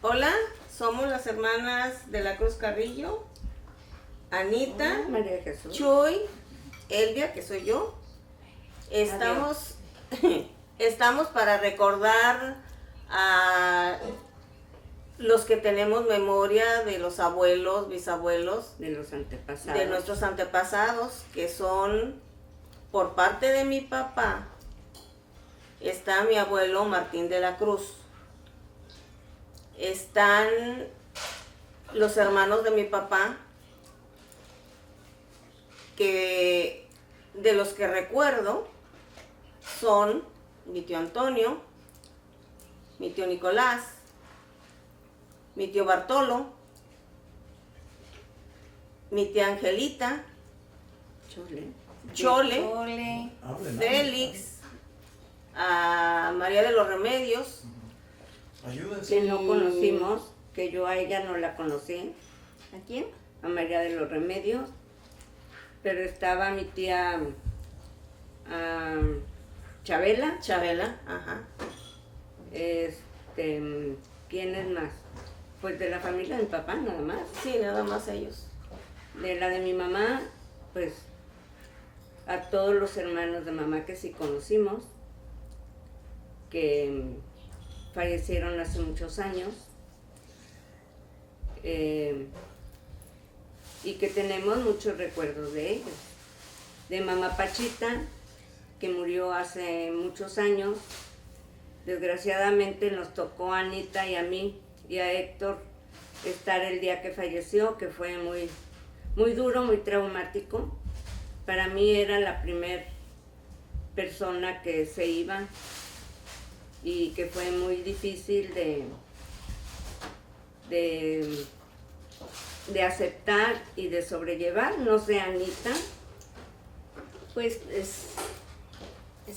Hola, somos las hermanas de la Cruz Carrillo, Anita, Hola, María de Jesús. Chuy, Elvia, que soy yo. Estamos para recordar a los que tenemos memoria de los abuelos, bisabuelos, De los antepasados. de nuestros antepasados, que son por parte de mi papá. Está mi abuelo Martín de la Cruz. Están los hermanos de mi papá, que de los que recuerdo son mi tío Antonio, mi tío Nicolás, mi tío Bartolo, mi tía Angelita, Chole, Félix, a María de los Remedios. Que no conocimos, que yo a ella no la conocí, ¿A quién? a María de los Remedios, pero estaba mi tía Chabela, Ajá. ¿quién es más? Pues de la familia de mi papá, nada más. Sí, nada más ellos. De la de mi mamá, pues a todos los hermanos de mamá que sí conocimos, que fallecieron hace muchos años, y que tenemos muchos recuerdos de ellos. De mamá Pachita, que murió hace muchos años. Desgraciadamente nos tocó a Anita y a mí y a Héctor estar el día que falleció, que fue muy, muy duro, muy traumático. Para mí era la primera persona que se iba y que fue muy difícil de aceptar y de sobrellevar. No sé, Anita. Pues es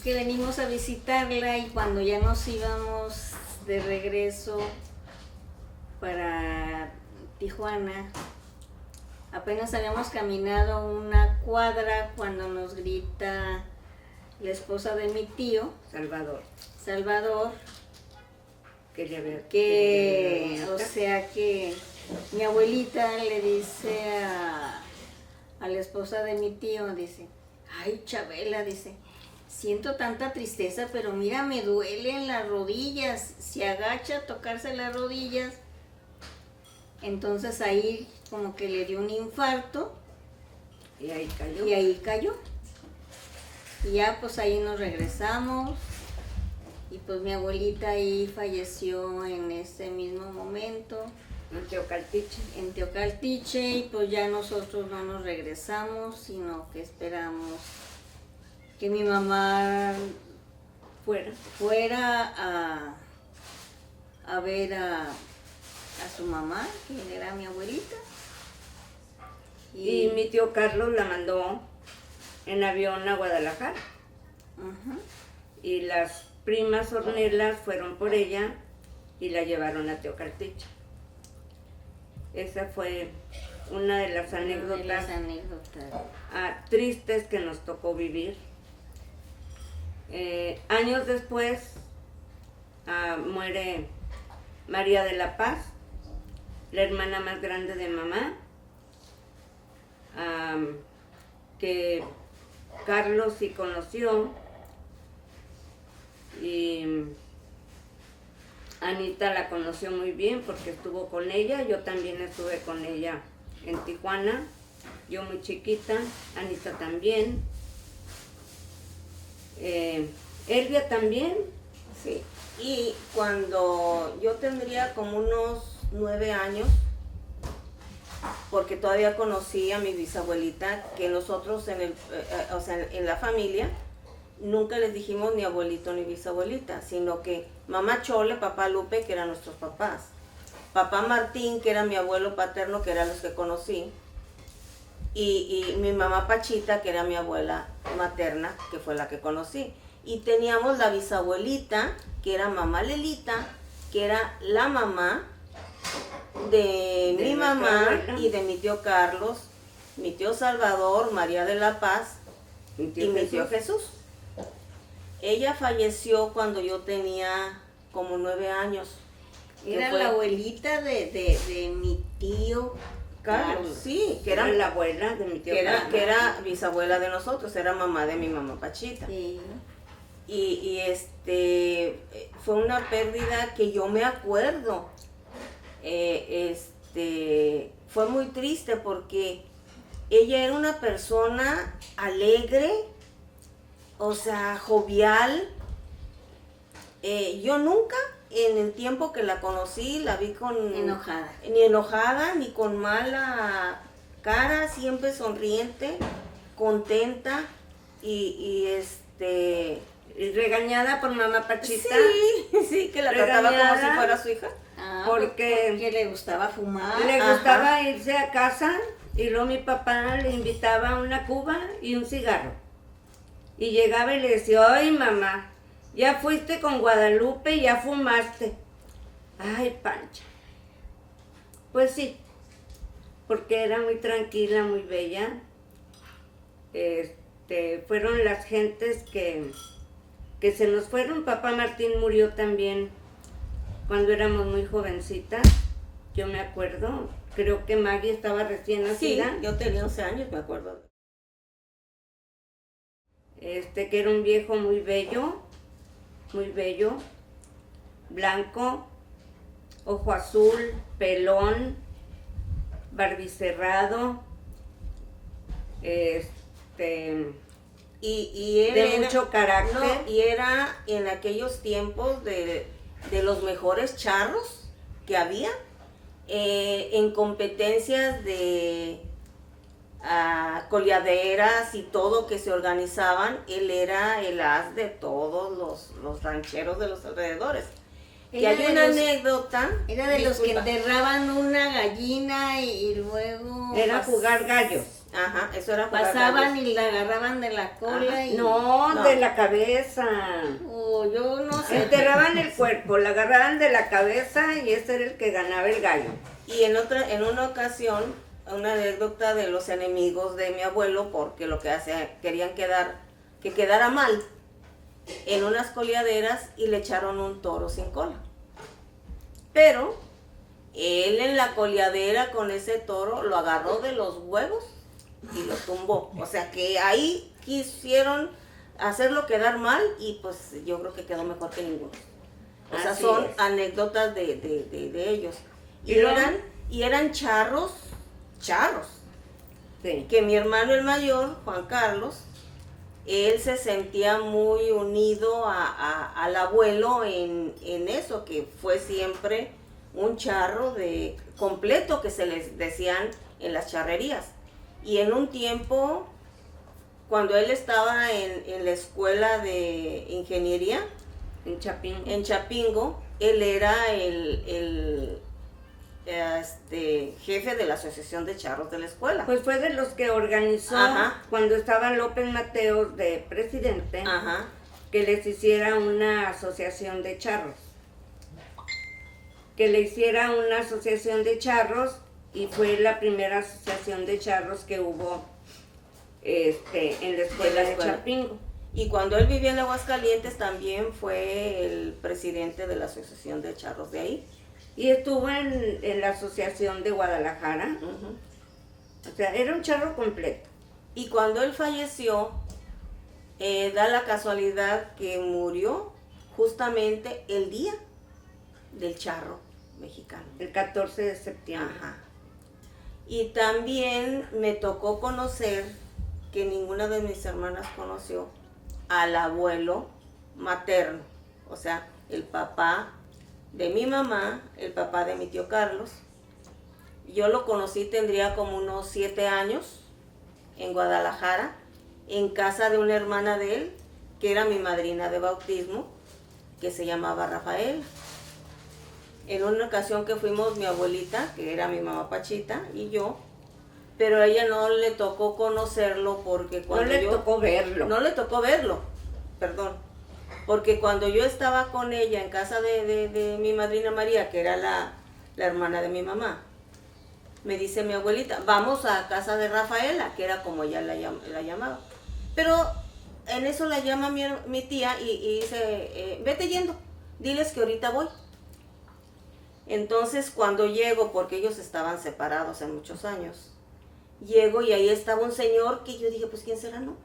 que venimos a visitarla y cuando ya nos íbamos de regreso para Tijuana, apenas habíamos caminado una cuadra cuando nos grita la esposa de mi tío, Salvador, o sea que mi abuelita le dice a la esposa de mi tío, dice, ay Chabela, dice, siento tanta tristeza, pero mira, me duelen las rodillas, se agacha a tocarse las rodillas, entonces ahí como que le dio un infarto Y ahí cayó. Y ya pues ahí nos regresamos y pues mi abuelita ahí falleció en ese mismo momento. En Teocaltiche, y pues ya nosotros no nos regresamos, sino que esperamos que mi mamá fuera a ver a su mamá, que era mi abuelita. Y mi tío Carlos la mandó en avión a Guadalajara. Ajá. Y las primas Ornelas fueron por ella y la llevaron a Teocaltiche. Esa fue una de las anécdotas tristes que nos tocó vivir. Años después muere María de la Paz, la hermana más grande de mamá, que Carlos sí conoció, y Anita la conoció muy bien porque estuvo con ella. Yo también estuve con ella en Tijuana, yo muy chiquita, Anita también, Elvia también. Sí. Y cuando yo tendría como unos 9 años, porque todavía conocí a mi bisabuelita, que nosotros en la familia nunca les dijimos ni abuelito ni bisabuelita, sino que mamá Chole, papá Lupe, que eran nuestros papás, papá Martín, que era mi abuelo paterno, que eran los que conocí, y mi mamá Pachita, que era mi abuela materna, que fue la que conocí. Y teníamos la bisabuelita, que era mamá Lelita, que era la mamá de mi mamá abuela. Y de mi tío Carlos, mi tío Salvador, María de la Paz y mi tío Jesús. Ella falleció cuando yo tenía como 9 años. Era fue la abuelita de mi tío Carlos, sí, Que era la abuela de mi tío Carlos. que era bisabuela de nosotros, era mamá de mi mamá Pachita. Sí. Y fue una pérdida que yo me acuerdo. Fue muy triste porque ella era una persona alegre, o sea, jovial. Yo nunca en el tiempo que la conocí la vi Enojada. Ni enojada, ni con mala cara, siempre sonriente, contenta y Y regañada por mamá Pachita. sí, que la trataba como si fuera su hija. Porque le gustaba fumar. Le gustaba irse a casa y luego mi papá le invitaba una cuba y un cigarro. Y llegaba y le decía, ay mamá, ya fuiste con Guadalupe y ya fumaste. Ay, Pancha. Pues sí, porque era muy tranquila, muy bella. Fueron las gentes que se nos fueron. Papá Martín murió también cuando éramos muy jovencitas. Yo me acuerdo, creo que Maggie estaba recién Sí, nacida. yo tenía 11 años, me acuerdo. Que era un viejo muy bello, blanco, ojo azul, pelón, barbicerrado, Y él de era, mucho carácter. no, y era en aquellos tiempos de los mejores charros que había, en competencias de coleaderas y todo que se organizaban. Él era el as de todos los rancheros de los alrededores. Y hay una anécdota. Era de los que disculpa. enterraban una gallina y luego Era jugar gallos. Ajá, eso era jugar pasaban gallos. y la agarraban de la cola. Ajá. Y No, de la cabeza. yo no sé. Enterraban el cuerpo, la agarraban de la cabeza y ese era el que ganaba el gallo. Y en una ocasión, una anécdota de los enemigos de mi abuelo, porque lo que querían que quedara mal en unas coleaderas, y le echaron un toro sin cola. Pero él en la coleadera con ese toro lo agarró de los huevos y lo tumbó. O sea que ahí quisieron hacerlo quedar mal y pues yo creo que quedó mejor que ninguno. O sea, Así son es. anécdotas de ellos. Y luego- Y eran charros, Sí. que mi hermano el mayor, Juan Carlos, él se sentía muy unido al abuelo en eso, que fue siempre un charro de completo, que se les decían en las charrerías. Y en un tiempo, cuando él estaba en la escuela de ingeniería, En Chapín. en Chapingo, él era el jefe de la asociación de charros de la escuela. Pues fue de los que organizó Ajá. cuando estaba López Mateos de presidente, Ajá. que les hiciera una asociación de charros. Que le hiciera una asociación de charros y fue la primera asociación de charros que hubo en la escuela de escuela. Chapingo. Y cuando él vivía en Aguascalientes también fue el presidente de la asociación de charros de ahí. Y estuvo en la asociación de Guadalajara. Ujú. O sea, era un charro completo. Y cuando él falleció, da la casualidad que murió justamente el día del charro mexicano. El 14 de septiembre. Ajá. Y también me tocó conocer, que ninguna de mis hermanas conoció, al abuelo materno, o sea, el papá de mi mamá, el papá de mi tío Carlos. Yo lo conocí, tendría como unos 7 años, en Guadalajara, en casa de una hermana de él, que era mi madrina de bautismo, que se llamaba Rafael. En una ocasión que fuimos mi abuelita, que era mi mamá Pachita, y yo, pero a ella no le tocó conocerlo porque No cuando le tocó verlo. no le tocó verlo, perdón. Porque cuando yo estaba con ella en casa de mi madrina María, que era la hermana de mi mamá, me dice mi abuelita, vamos a casa de Rafaela, que era como ella la llamaba. Pero en eso la llama mi tía y dice, vete yendo, diles que ahorita voy. Entonces cuando llego, porque ellos estaban separados en muchos años, llego y ahí estaba un señor que yo dije, pues ¿quién será, no?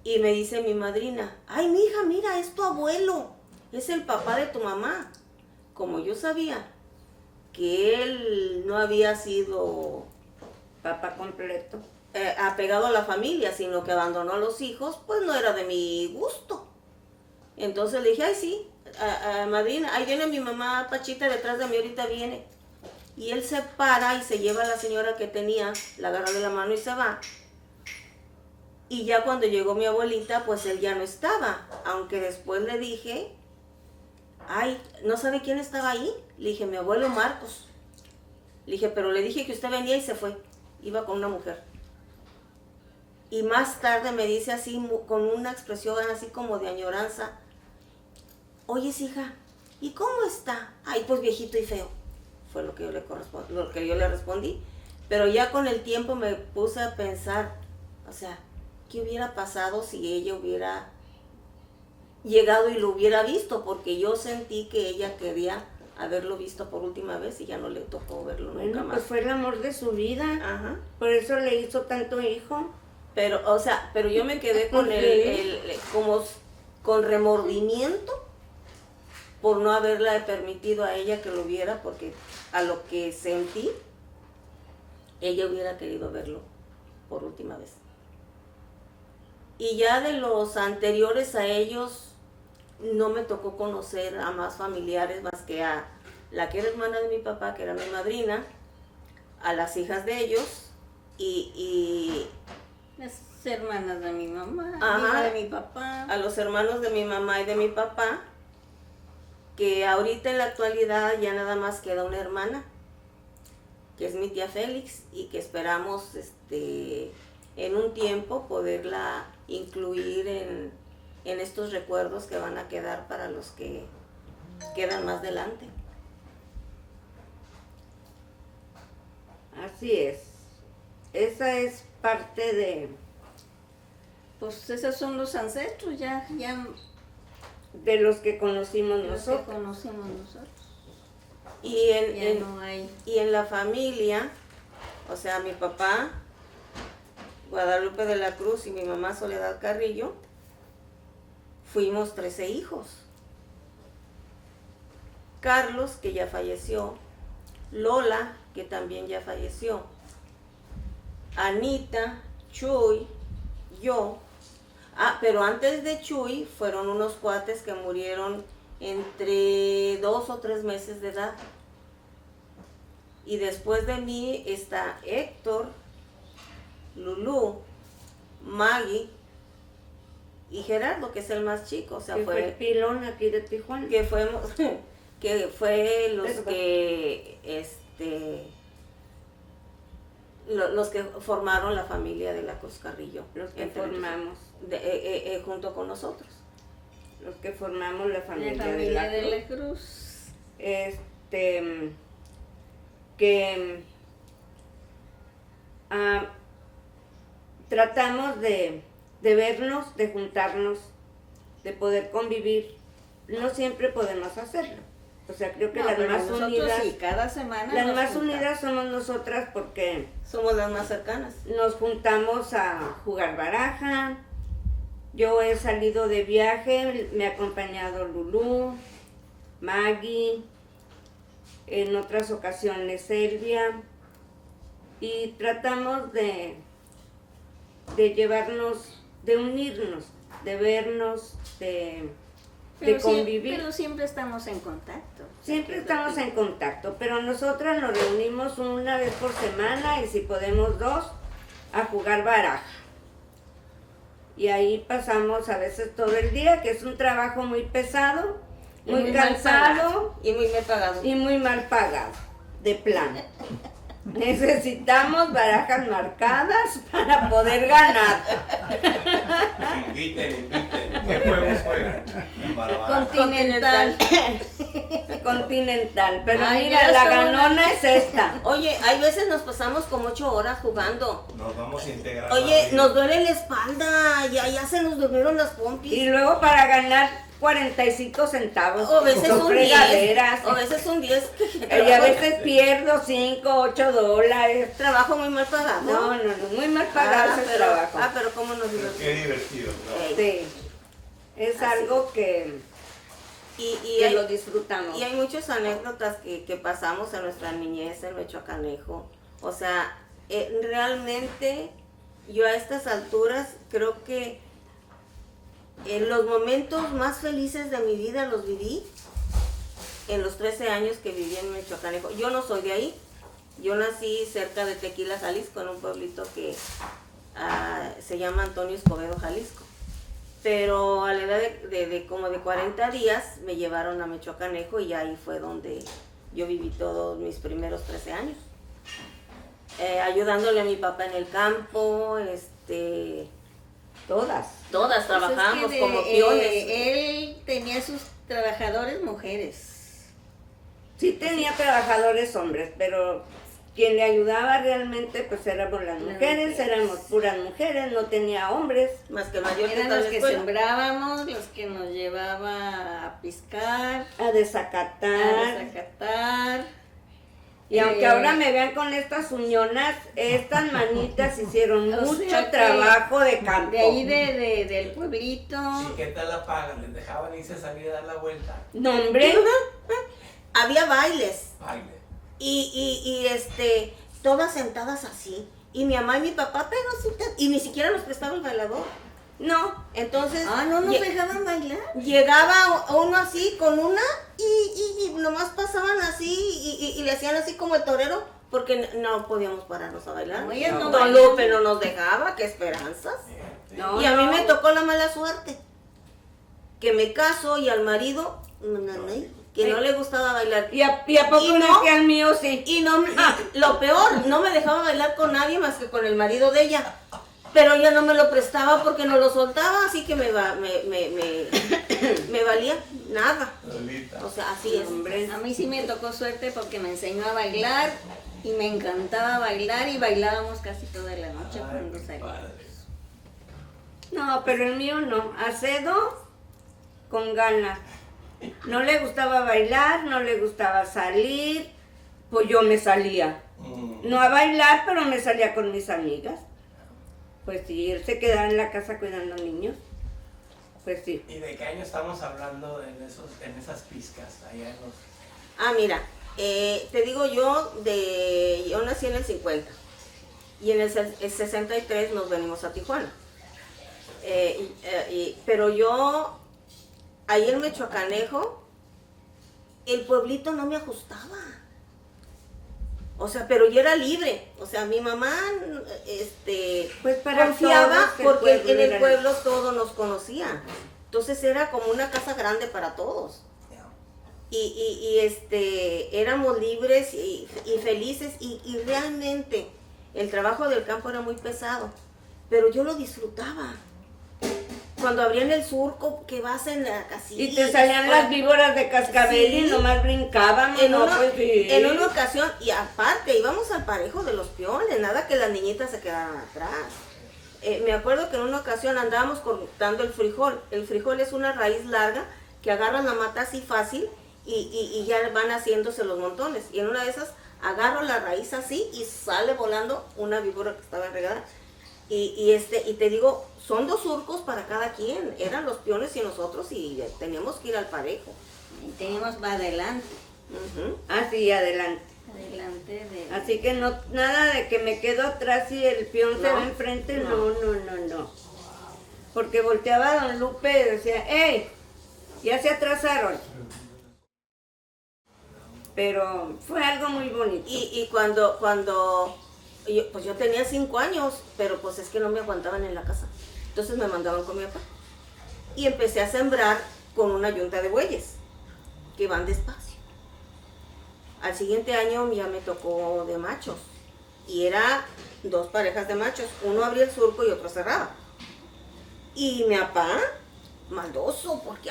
Y me dice mi madrina, ay, mija, mira, es tu abuelo, es el papá de tu mamá. Como yo sabía que él no había sido Papá completo. apegado a la familia, sino que abandonó a los hijos, pues no era de mi gusto. Entonces le dije, ay, sí, madrina, ahí viene mi mamá Pachita detrás de mí, ahorita viene. Y él se para y se lleva a la señora que tenía, la agarra de la mano y se va. Y ya cuando llegó mi abuelita, pues él ya no estaba, aunque después le dije, ay, ¿no sabe quién estaba ahí? Le dije, mi abuelo Marcos. Le dije, pero le dije que usted venía y se fue, iba con una mujer. Y más tarde me dice así, con una expresión así como de añoranza, oye, hija, ¿y cómo está? Ay, pues viejito y feo. Fue lo que yo le respondí. Pero ya con el tiempo me puse a pensar, o sea, ¿qué hubiera pasado si ella hubiera llegado y lo hubiera visto? Porque yo sentí que ella quería haberlo visto por última vez y ya no le tocó verlo nunca más. Pues fue el amor de su vida. Ajá. Por eso le hizo tanto hijo. Pero, o sea, pero yo me quedé con como con remordimiento por no haberle permitido a ella que lo viera, porque a lo que sentí, ella hubiera querido verlo por última vez. Y ya de los anteriores a ellos, no me tocó conocer a más familiares más que a la que era hermana de mi papá, que era mi madrina, a las hijas de ellos y Las hermanas de mi mamá, Ajá. de mi papá. a los hermanos de mi mamá y de mi papá, que ahorita en la actualidad ya nada más queda una hermana, que es mi tía Félix, y que esperamos en un tiempo poderla incluir en estos recuerdos que van a quedar para los que quedan más adelante. Así es. Esa es parte de Pues esos son los ancestros, ya los que conocimos los que nosotros. conocemos nosotros. Y Ya no hay. y en la familia, o sea, mi papá, Guadalupe de la Cruz, y mi mamá Soledad Carrillo, fuimos 13 hijos. Carlos, que ya falleció, Lola, que también ya falleció, Anita, Chuy, yo. Pero antes de Chuy fueron unos cuates que murieron entre 2 o 3 meses de edad. Y después de mí está Héctor, Lulú, Maggie y Gerardo, que es el más chico. O sea, Que fue el pilón aquí de Tijuana. que fue los Eso. que los que formaron la familia de la Cruz Carrillo, Los que entre formamos. junto con nosotros. Los que formamos la La familia, familia de la de Cruz. la Cruz. Que tratamos de vernos, de juntarnos, de poder convivir. No siempre podemos hacerlo. O sea, creo que No, las pero más nosotros unidas, sí, cada semana las nos más juntamos. unidas somos nosotras porque Somos las más cercanas. nos juntamos a jugar baraja. Yo he salido de viaje, me ha acompañado Lulú, Maggie, en otras ocasiones Elvia, y tratamos de llevarnos, de unirnos, de vernos, de convivir. Pero siempre estamos en contacto. Siempre estamos en contacto, pero nosotras nos reunimos una vez por semana y si podemos 2, a jugar baraja. Y ahí pasamos a veces todo el día, que es un trabajo muy pesado, Y muy mal cansado pagado. Y muy mal pagado. y muy mal pagado, de plano. Necesitamos barajas marcadas para poder ganar. Inviten. ¿Qué juegos juegan? Continental. Continental, pero Ay, mira, ya la está ganona es esta. Oye, hay veces nos pasamos como 8 horas jugando. Nos vamos a integrar. Oye, nos duele la espalda, ya se nos durmieron las pompis. Y luego para ganar 45 centavos. O a veces Son un 10, fregaderas. o a veces un 10. Y a veces pierdo 5, 8 dólares. Trabajo muy mal pagado. No, muy mal pagado ese trabajo. pero cómo nos Pero divertimos. qué divertido, ¿no? Sí, es Así. algo que Y lo hay, disfrutamos. y hay muchas anécdotas que pasamos en nuestra niñez en Mechoacanejo. O sea, realmente yo a estas alturas creo que los momentos más felices de mi vida los viví en los 13 años que viví en Mechoacanejo. Yo no soy de ahí. Yo nací cerca de Tequila, Jalisco, en un pueblito que se llama Antonio Escobedo, Jalisco. Pero a la edad de como de 40 días me llevaron a Mechoacanejo y ahí fue donde yo viví todos mis primeros 13 años. Ayudándole a mi papá en el campo, Todas. todas Pues trabajamos es que como piones. él tenía sus trabajadores mujeres. Sí tenía trabajadores hombres, pero quien le ayudaba realmente pues éramos las mujeres, éramos puras mujeres, no tenía hombres. Más que mayor que Eran tal los que escuela. sembrábamos, los que nos llevaba a piscar, A desacatar. a desacatar. Y aunque ahora me vean con estas uñonas, estas manitas hicieron O mucho sea que trabajo de campo. De ahí del pueblito. ¿Y qué tal la pagan? ¿Les dejaban irse a salir a dar la vuelta? No, hombre. Había bailes. Baile. Y todas sentadas así. Y mi mamá y mi papá, pero y ni siquiera nos prestaba el bailador. No, entonces Ah, no nos dejaban bailar. llegaba uno así con una y nomás pasaban así y le hacían así como el torero porque no podíamos pararnos a bailar. No, ellas no Don bailan. Lupe no nos dejaba, qué esperanzas. No, Y a mí no. me tocó la mala suerte, que me caso y al marido, que no le gustaba bailar. ¿Y a poco Y no no. que al mío sí? Y no, lo peor, no me dejaba bailar con nadie más que con el marido de ella. Pero ella no me lo prestaba porque no lo soltaba, así que me valía nada. Lolita. O sea, así es. Hombre. A mí sí me tocó suerte porque me enseñó a bailar y me encantaba bailar y bailábamos casi toda la noche Ay, cuando qué salíamos. padre. No, pero el mío no. Acedo con ganas. No le gustaba bailar, no le gustaba salir, pues yo me salía. No a bailar, pero me salía con mis amigas. Pues sí, él se quedaba en la casa cuidando niños. Pues sí. ¿Y de qué año estamos hablando en esas pizcas? Allá en los... Mira, te digo yo nací en el 50 y en el 63 nos venimos a Tijuana. Pero yo, ahí en Mechoacanejo, el pueblito no me ajustaba. O sea, pero yo era libre. O sea, mi mamá, Pues para confiaba todos el porque pueblo en el era- pueblo todo nos conocía. Entonces era como una casa grande para todos. Éramos libres y felices y realmente el trabajo del campo era muy pesado, pero yo lo disfrutaba. Cuando abrían el surco, que vas en la casilla. Y te salían las víboras de cascabel y Sí. nomás brincaban. En, no, una, pues sí. en una ocasión, y aparte, íbamos al parejo de los peones, nada que las niñitas se quedaran atrás. Me acuerdo que en una ocasión andábamos cortando el frijol. El frijol es una raíz larga que agarran la mata así fácil y ya van haciéndose los montones. Y en una de esas agarro la raíz así y sale volando una víbora que estaba regada. Y te digo, son 2 surcos para cada quien. Eran los peones y nosotros y teníamos que ir al parejo. Y teníamos va adelante, Ujú. Así, adelante. adelante de... Así que no, nada de que me quedo atrás y el peón se No, va enfrente, no. no. Porque volteaba a don Lupe y decía, ¡ey! Ya se atrasaron. Pero fue algo muy bonito. Y cuando yo tenía 5 años, pero pues es que no me aguantaban en la casa. Entonces me mandaban con mi papá. Y empecé a sembrar con una yunta de bueyes, que van despacio. Al siguiente año ya me tocó de machos. Y era 2 parejas de machos. Uno abría el surco y otro cerraba. Y mi papá, maldoso, porque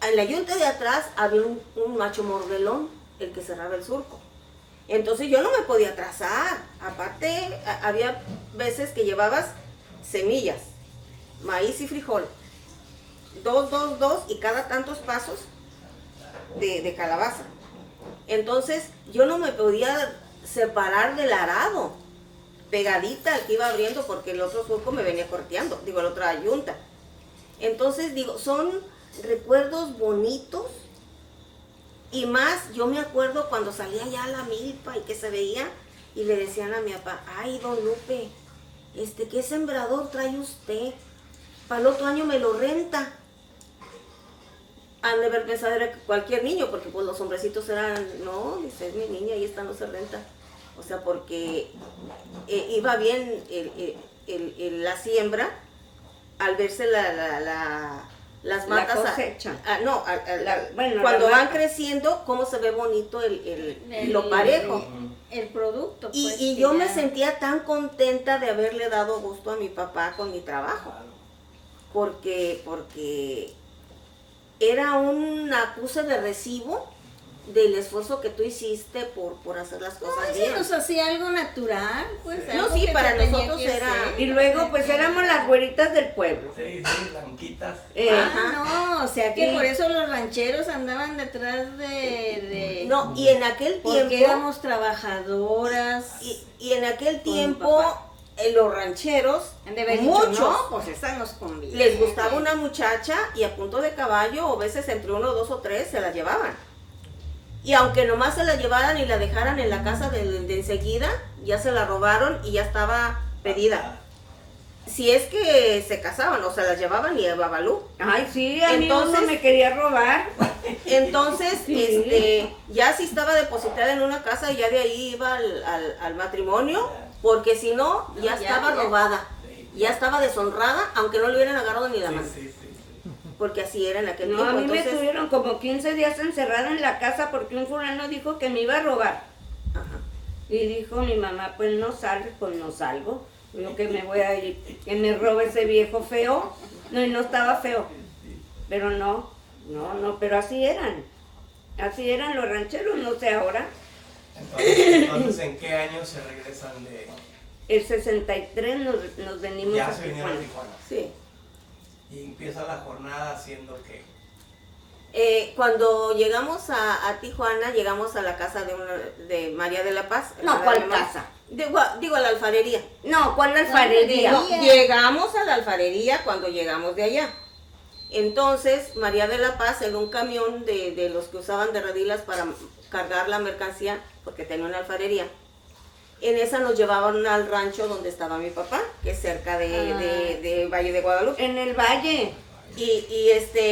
en la yunta de atrás había un macho mordelón, el que cerraba el surco. Entonces yo no me podía atrasar. Aparte, había veces que llevabas semillas, maíz y frijol. 2 y cada tantos pasos de calabaza. Entonces yo no me podía separar del arado, pegadita al que iba abriendo, porque el otro surco me venía corteando, digo, la otra yunta. Entonces digo, son recuerdos bonitos. Y más, yo me acuerdo cuando salía ya la milpa y que se veía, y le decían a mi papá, ay, don Lupe, ¿qué sembrador trae usted? Para el otro año me lo renta. Han de haber pensado era cualquier niño, porque pues los hombrecitos eran, no, dice, es mi niña y esta no se renta. O sea, porque iba bien la siembra, al verse las matas, la cosecha. Cuando la van mata. creciendo, cómo se ve bonito lo parejo. El producto. Y Pues, y que yo me ya- sentía tan contenta de haberle dado gusto a mi papá con mi trabajo, Claro. porque era un acuse de recibo del esfuerzo que tú hiciste por hacer las No, cosas ese bien. nos hacía algo natural, pues. No, algo sí, que para tenía nosotros que era- ser. Y luego pues éramos las güeritas del pueblo. Sí, blanquitas. No, o sea que Sí. por eso los rancheros andaban detrás de No, y en aquel porque tiempo, éramos trabajadoras. y en aquel Con tiempo, papá. Los rancheros, Han de haber dicho, muchos, no, pues esa nos conviene. les gustaba una muchacha y a punto de caballo, o veces entre 1, 2 o 3, se la llevaban. Y aunque nomás se la llevaran y la dejaran en la casa de enseguida, ya se la robaron y ya estaba pedida. Si es que se casaban, o se las llevaban y a Babalú. Ay, sí, a mí Entonces- uno me quería robar. Entonces, Sí. ya si estaba depositada en una casa, ya de ahí iba al matrimonio, porque si no, ya ya, estaba ya. robada, ya estaba deshonrada, aunque no le hubieran agarrado ni la mano, Sí. porque así era en aquel No, tiempo. a mí me Entonces, tuvieron como 15 días encerrada en la casa porque un fulano dijo que me iba a robar. ajá. Y dijo mi mamá, pues no sales, pues no salgo. Yo que me voy a ir, que me robe ese viejo feo. No, y no estaba feo. Pero no, pero así eran. Así eran los rancheros, no sé ahora. Entonces, ¿en qué año se regresan de...? El 63 nos venimos Ya a se vinieron a Tijuana. Tijuana. Sí. Y empieza la jornada haciendo que... Cuando llegamos a Tijuana, llegamos a la casa de María de la Paz. No, hermana ¿cuál de mi mamá. casa? Digo, a la alfarería. No, ¿cuál alfarería? No, Llegamos a la alfarería cuando llegamos de allá. Entonces, María de la Paz, en un camión de los que usaban de redilas para cargar la mercancía, porque tenía una alfarería, en esa nos llevaban al rancho donde estaba mi papá, que es cerca de Valle de Guadalupe. En el valle. Y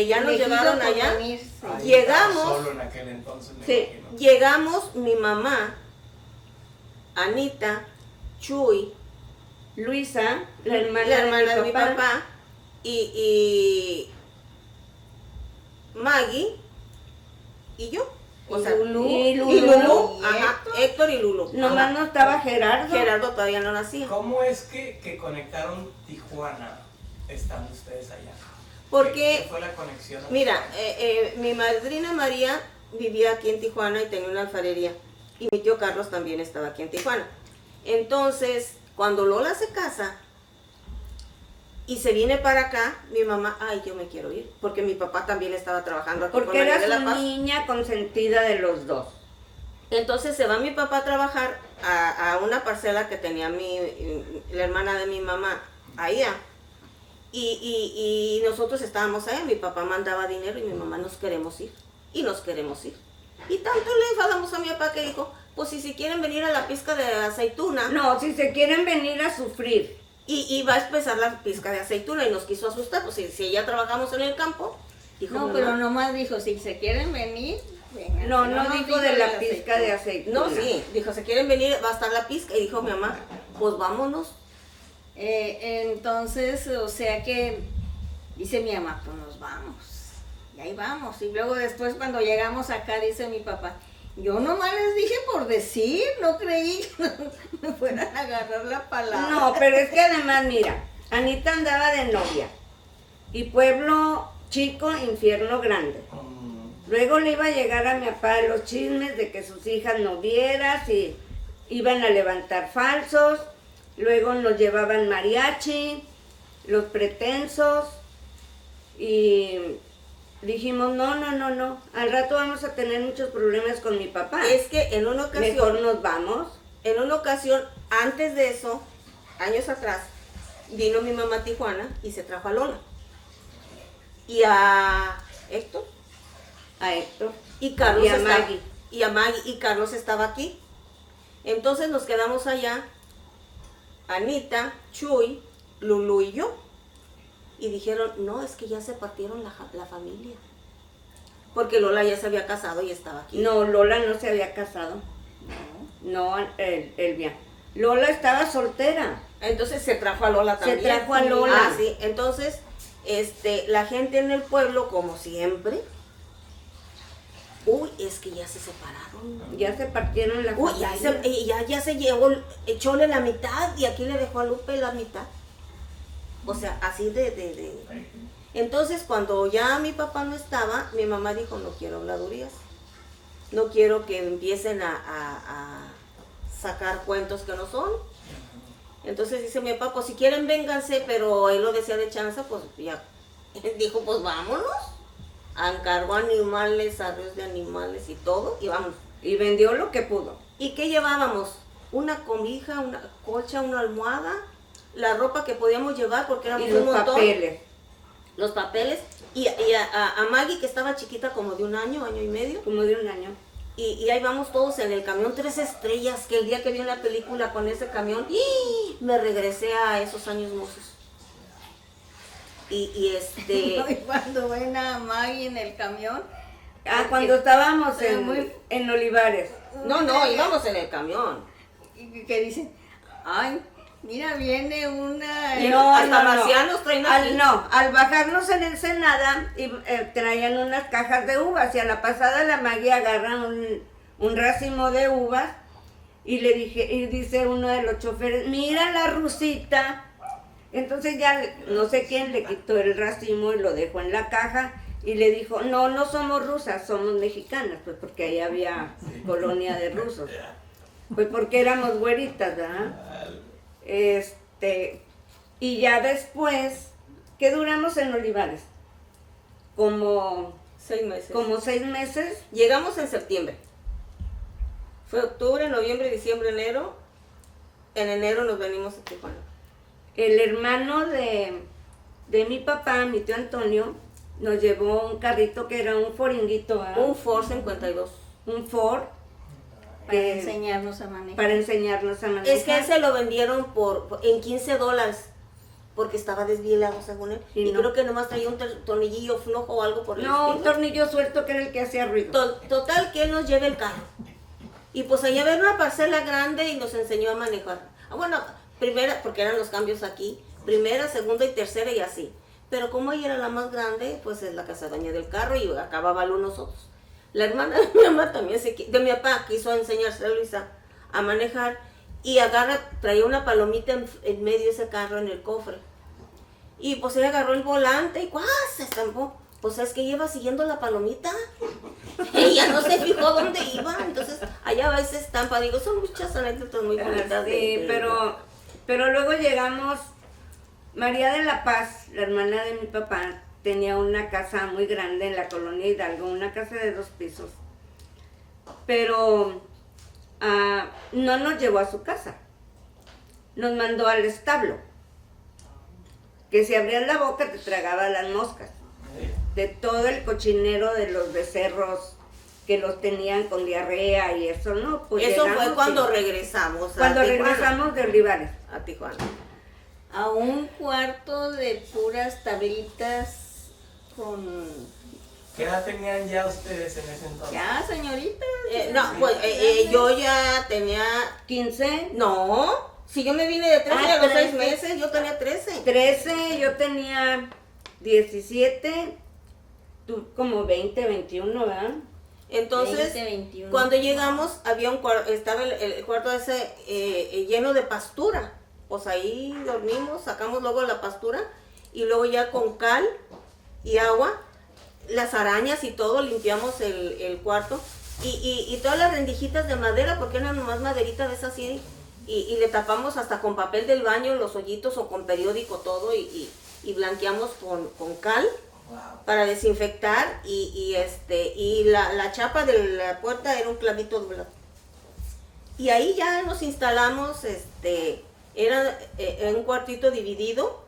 ya nos Elegido llevaron por allá. venirse. Ahí Llegamos. estaba solo en aquel entonces, me Sí. imagino. Llegamos mi mamá, Anita, Chuy, Luisa, la la hermana, de mi papá, y Maggie y yo. O Y sea, Lulú. y Lulú. Lulú, ajá, Héctor y Lulú. Nomás Ajá. no estaba Gerardo. Gerardo todavía no nacía. ¿Cómo es que conectaron Tijuana estando ustedes allá? Porque, ¿Qué fue la conexión? mira, mi madrina María vivía aquí en Tijuana y tenía una alfarería. Y mi tío Carlos también estaba aquí en Tijuana. Entonces, cuando Lola se casa y se viene para acá, mi mamá, ay, yo me quiero ir. Porque mi papá también estaba trabajando aquí con Porque María era de la su Paz. niña consentida de los dos. Entonces se va mi papá a trabajar a una parcela que tenía la hermana de mi mamá allá. Y nosotros estábamos allá, mi papá mandaba dinero y mi mamá nos queremos ir. Y nos queremos ir. Y tanto le enfadamos a mi papá que dijo, pues si quieren venir a la pizca de aceituna. No, si se quieren venir a sufrir. Y va a empezar la pizca de aceituna y nos quiso asustar, pues si ya trabajamos en el campo. Dijo, No, "Mamá". pero nomás dijo, si se quieren venir, vengan. No, no nos dijo de la aceituna. pizca de aceite. No, sí, dijo, se quieren venir, va a estar la pizca. Y dijo mi mamá, pues vámonos. Entonces, o sea que dice mi mamá, pues nos vamos. Y ahí vamos. Y luego después cuando llegamos acá, dice mi papá, yo nomás les dije por decir, no creí que me fueran a agarrar la palabra. No, pero es que además, mira, Anita andaba de novia. Y pueblo chico, infierno grande. Luego le iba a llegar a mi papá los chismes de que sus hijas no vieras y iban a levantar falsos. Luego nos llevaban mariachi, los pretensos. Y dijimos, no, al rato vamos a tener muchos problemas con mi papá. Es que en una ocasión, mejor nos vamos. en una ocasión, antes de eso, años atrás, vino mi mamá a Tijuana y se trajo a Lola. Y a Héctor. A Héctor. Y Carlos Y a estaba- Maggie. y a Maggie, y Carlos estaba aquí. Entonces nos quedamos allá, Anita, Chuy, Lulu y yo. Y dijeron, no, es que ya se partieron la familia. Porque Lola ya se había casado y estaba aquí. No, Lola no se había casado. No, Elvia. Lola estaba soltera. Entonces se trajo a Lola Se también. trajo a Lola. Ah, sí. Entonces, la gente en el pueblo, como siempre, uy, es que ya se separaron. Ya se partieron la Uy, familia. ya se llevó, echóle la mitad y aquí le dejó a Lupe la mitad. O sea, así de. Entonces, cuando ya mi papá no estaba, mi mamá dijo, no quiero habladurías. No quiero que empiecen a sacar cuentos que no son. Entonces dice mi papá, pues si quieren vénganse, pero él lo decía de chanza, pues ya. Dijo, pues vámonos. Encargó animales, arroz de animales y todo, y vámonos. Y vendió lo que pudo. ¿Y qué llevábamos? Una cobija, una colcha, una almohada, la ropa que podíamos llevar porque éramos Y un los montón. papeles. Los papeles. Y a Maggie, que estaba chiquita como de un año y medio. Como de un año. Y ahí vamos todos en el camión 3 estrellas, que el día que vi una película con ese camión, ¡ih! Me regresé a esos años mozos. Y cuando ven a Maggie en el camión, Cuando estábamos Sí, muy- en Olivares. No, íbamos en el camión. y que dicen, ay, mira, viene una... No, hasta marcianos traen aquí. Al bajarnos en Ensenada y, traían unas cajas de uvas y a la pasada la Maggie agarra un racimo de uvas y dice uno de los choferes, mira la rusita. Entonces ya no sé quién le quitó el racimo y lo dejó en la caja y le dijo, no somos rusas, somos mexicanas, pues porque ahí había colonia de rusos. Pues porque éramos güeritas, ¿verdad? Y ya después, ¿qué duramos en Olivares? Como 6 meses. 6 meses. Llegamos en septiembre. Fue octubre, noviembre, diciembre, enero. En enero nos venimos a Tijuana. El hermano de mi papá, mi tío Antonio, nos llevó un carrito que era un foringuito, ¿verdad? Un Ford 52. Un Ford. para enseñarnos a manejar. Para enseñarnos a manejar. Es que ese lo vendieron en $15, porque estaba desvielado según él. Sí, Y no. creo que nomás traía un tornillillo flojo o algo por el No, un estilo. tornillo suelto que era el que hacía ruido. Total que él nos lleve el carro. Y pues allá había una parcela grande y nos enseñó a manejar. Bueno, primera, porque eran los cambios aquí, primera, segunda y tercera y así. Pero como ella era la más grande, pues es la que se dueña del carro y acabábalo nosotros. La hermana de mi mamá también de mi papá quiso enseñarse a Luisa a manejar y traía una palomita en medio de ese carro en el cofre. Y pues ella agarró el volante y ¡cuá! Se estampó. Pues es que iba siguiendo la palomita. Ella no se fijó dónde iba. Entonces allá va esa estampa. Digo, son muchas anécdotas muy bonitas. Sí, pero luego llegamos, María de la Paz, la hermana de mi papá, tenía una casa muy grande en la colonia Hidalgo, una casa de 2 pisos. Pero no nos llevó a su casa, nos mandó al establo, que si abrías la boca te tragaba las moscas, de todo el cochinero de los becerros que los tenían con diarrea y eso, ¿no? Pues Eso fue llegamos cuando y- regresamos Cuando a Tijuana. regresamos de Olivares. A Tijuana. A un cuarto de puras tablitas con... ¿Qué edad tenían ya ustedes en ese entonces? Ya, señorita. No, pues yo ya tenía... 15, No, si yo me vine de 13 a los 6 13. meses, yo tenía 13. 13, yo tenía 17, tú como 20, 21, ¿verdad? Entonces, 20, 21. cuando llegamos, había estaba el cuarto ese lleno de pastura. Pues ahí dormimos, sacamos luego la pastura y luego ya con cal y agua, las arañas y todo, limpiamos el cuarto y todas las rendijitas de madera, porque eran nomás maderita de esas así, y le tapamos hasta con papel del baño los hoyitos o con periódico todo y blanqueamos con cal Wow. para desinfectar y la chapa de la puerta era un clavito doblado. Y ahí ya nos instalamos, era en un cuartito dividido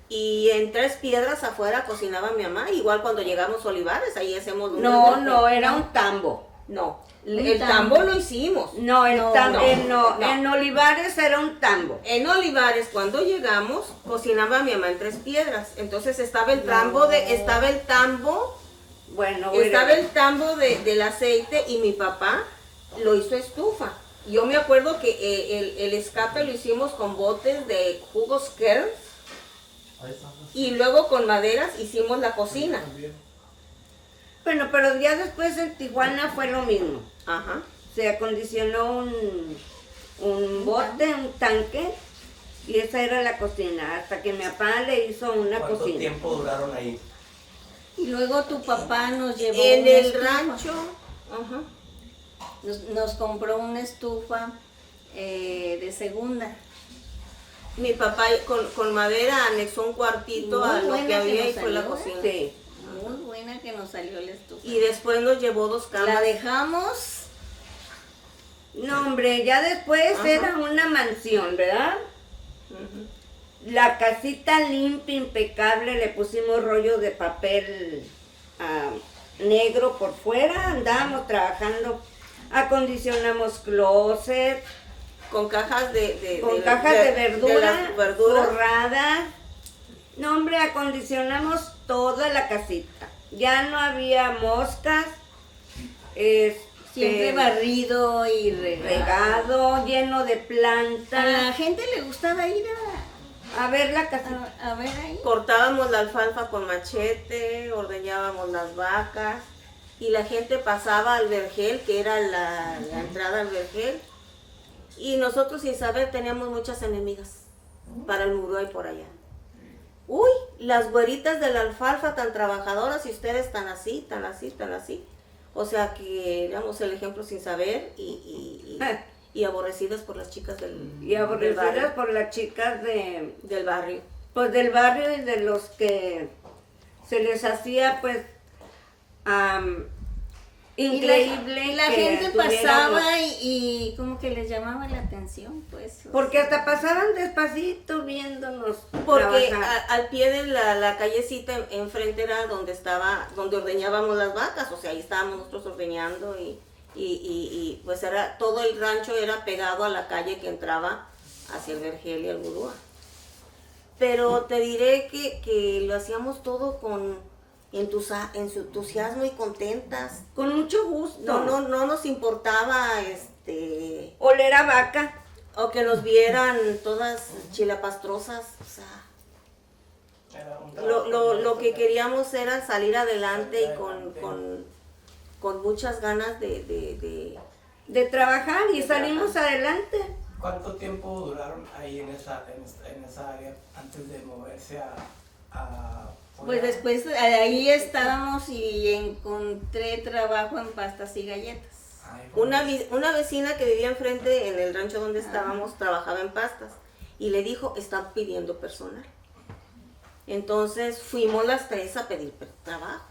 y en 3 piedras afuera cocinaba mi mamá, igual cuando llegamos a Olivares, ahí hacemos un No, desmadre. no, era un tambo. No, Un el tambo. tambo lo hicimos. No, no. en Olivares era un tambo. En Olivares, cuando llegamos, cocinaba mi mamá en 3 piedras. Entonces estaba el tambo Bueno, estaba el tambo del aceite y mi papá lo hizo estufa. Yo me acuerdo que el escape lo hicimos con botes de jugos Kern y luego con maderas hicimos la cocina. Bueno, pero ya después en Tijuana fue lo mismo. Ajá. Se acondicionó un bote, un tanque, y esa era la cocina, hasta que mi papá le hizo una ¿Cuánto cocina. tiempo duraron ahí? Y luego tu papá nos llevó En una el estufa. rancho, ajá. Nos compró una estufa de segunda. Mi papá con madera anexó un cuartito Muy a lo buena que había que y nos fue la salió, cocina. Sí. Muy buena que nos salió la estufa. Y después nos llevó 2 La camas. dejamos. No, hombre, ya después Ajá. era una mansión, ¿verdad? Ujú. La casita limpia, impecable, le pusimos rollo de papel negro por fuera, andábamos trabajando, acondicionamos closet, Con cajas con cajas de verdura, las verduras. forradas. No, hombre, acondicionamos toda la casita. Ya no había moscas, Siempre barrido y regado. regado, lleno de A la plantas. gente le gustaba ir A ver la casita. a ver ahí. Cortábamos la alfalfa con machete, ordeñábamos las vacas y la gente pasaba al vergel, que era la entrada al vergel. Y nosotros sin saber teníamos muchas enemigas para el muro y por allá. Uy, las güeritas de la alfalfa tan trabajadoras y ustedes tan así, tan así, tan así. O sea que éramos el ejemplo sin saber y aborrecidas por las chicas Y aborrecidas del barrio. por las chicas Del barrio. pues del barrio y de los que se les hacía pues increíble Y la que gente tuviéramos- pasaba y como que les llamaba la atención, pues. porque hasta pasaban despacito viéndonos Porque trabajar. al pie de la callecita enfrente era donde ordeñábamos las vacas, o sea, ahí estábamos nosotros ordeñando y pues era todo el rancho era pegado a la calle que entraba hacia el vergel y el Gurúa. Pero te diré que lo hacíamos todo con entusiasmo y contentas. Con mucho gusto. No nos importaba Oler a vaca. o que nos vieran todas chilapastrosas, o sea. Era un trabajo Lo que completo. queríamos era salir adelante y con muchas ganas De trabajar y salimos adelante. ¿Cuánto tiempo duraron ahí en esa área antes de moverse a Pues después ahí estábamos y encontré trabajo en pastas y galletas. Ay, una vecina que vivía enfrente en el rancho donde estábamos trabajaba en pastas y le dijo, están pidiendo personal. Entonces fuimos las 3 a pedir trabajo.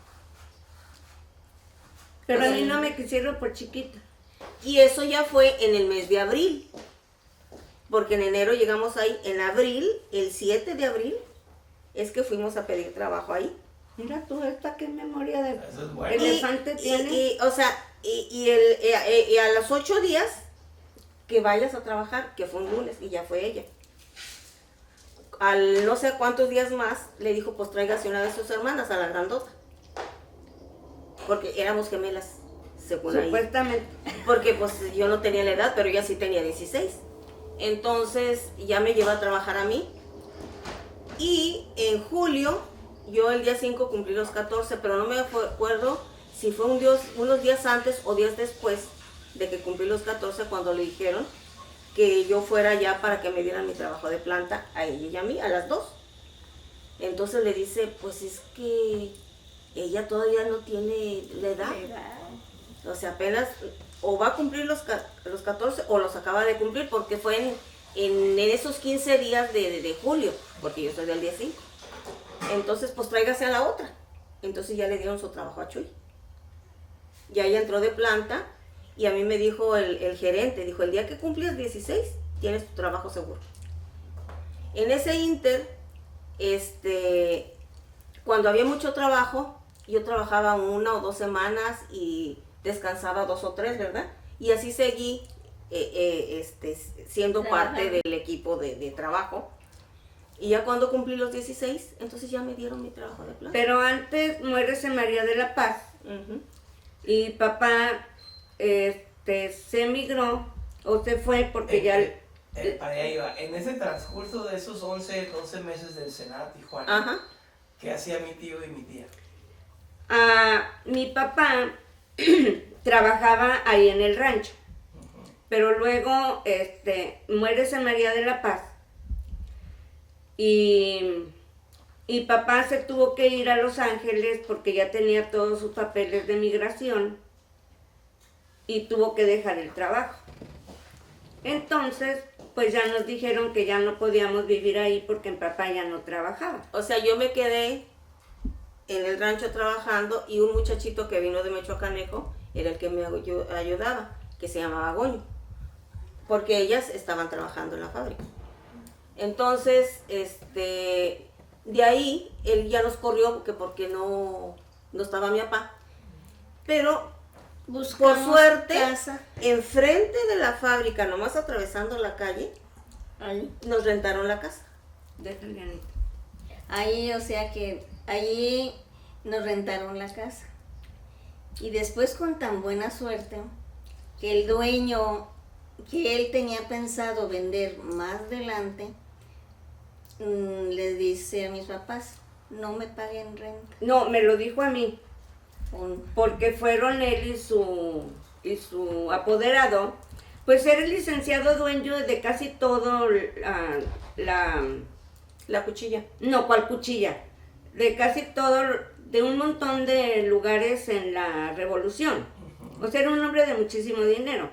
Pero a mí no me quisieron por chiquita. Y eso ya fue en el mes de abril, porque en enero llegamos ahí. En abril, el 7 de abril, es que fuimos a pedir trabajo ahí. Mira tú, esta qué memoria de Eso es bueno. elefante tiene. O sea, y a los 8 días que vayas a trabajar, que fue un lunes, y ya fue ella. Al no sé cuántos días más, le dijo, pues tráigase una de sus hermanas, a la grandota. Porque éramos gemelas, según ahí. Supuestamente. Porque pues yo no tenía la edad, pero ella sí tenía 16. Entonces ya me llevó a trabajar a mí. Y en julio, yo el día 5 cumplí los 14, pero no me acuerdo si fue unos días antes o días después de que cumplí los 14 cuando le dijeron que yo fuera ya para que me dieran mi trabajo de planta a ella y a mí, a las 2. Entonces le dice, pues es que ella todavía no tiene la edad. O sea, apenas o va a cumplir los 14 o los acaba de cumplir porque fue en esos 15 días de julio, porque yo soy del día 5. Entonces, pues tráigase a la otra. entonces ya le dieron su trabajo a Chuy. Ya ella entró de planta y a mí me dijo el gerente, dijo, el día que cumples 16, tienes tu trabajo seguro. En ese inter, cuando había mucho trabajo, yo trabajaba 1 o 2 semanas y descansaba 2 o 3, ¿verdad? Y así seguí siendo parte del equipo de trabajo. Y ya cuando cumplí los 16, entonces ya me dieron mi trabajo de planta. Pero antes muérese María de la Paz. Ujú. Y papá se emigró o se fue porque ya... Para allá iba. En ese transcurso de esos 11, 12 meses del Senado Tijuana, Ajá. ¿qué hacía mi tío y mi tía? Mi papá trabajaba ahí en el rancho, pero luego muérese María de la Paz y papá se tuvo que ir a Los Ángeles porque ya tenía todos sus papeles de migración y tuvo que dejar el trabajo. Entonces, pues ya nos dijeron que ya no podíamos vivir ahí porque mi papá ya no trabajaba. O sea, yo me quedé en el rancho trabajando y un muchachito que vino de Michoacanejo era el que me ayudaba, que se llamaba Goño, porque ellas estaban trabajando en la fábrica. Entonces, de ahí él ya nos corrió porque no estaba mi papá. Pero Buscamos por suerte, casa. enfrente de la fábrica, nomás atravesando la calle, Ahí. nos rentaron la casa. Déjale, Anita. Ahí, o sea que allí nos rentaron la casa. Y después con tan buena suerte que el dueño, que él tenía pensado vender más adelante, les dice a mis papás, no me paguen renta. No, me lo dijo a mí. Un- Porque fueron él y su apoderado, pues era el licenciado dueño de casi todo La cuchilla. no, ¿cuál cuchilla? De casi todo, de un montón de lugares en la Revolución. O sea, era un hombre de muchísimo dinero.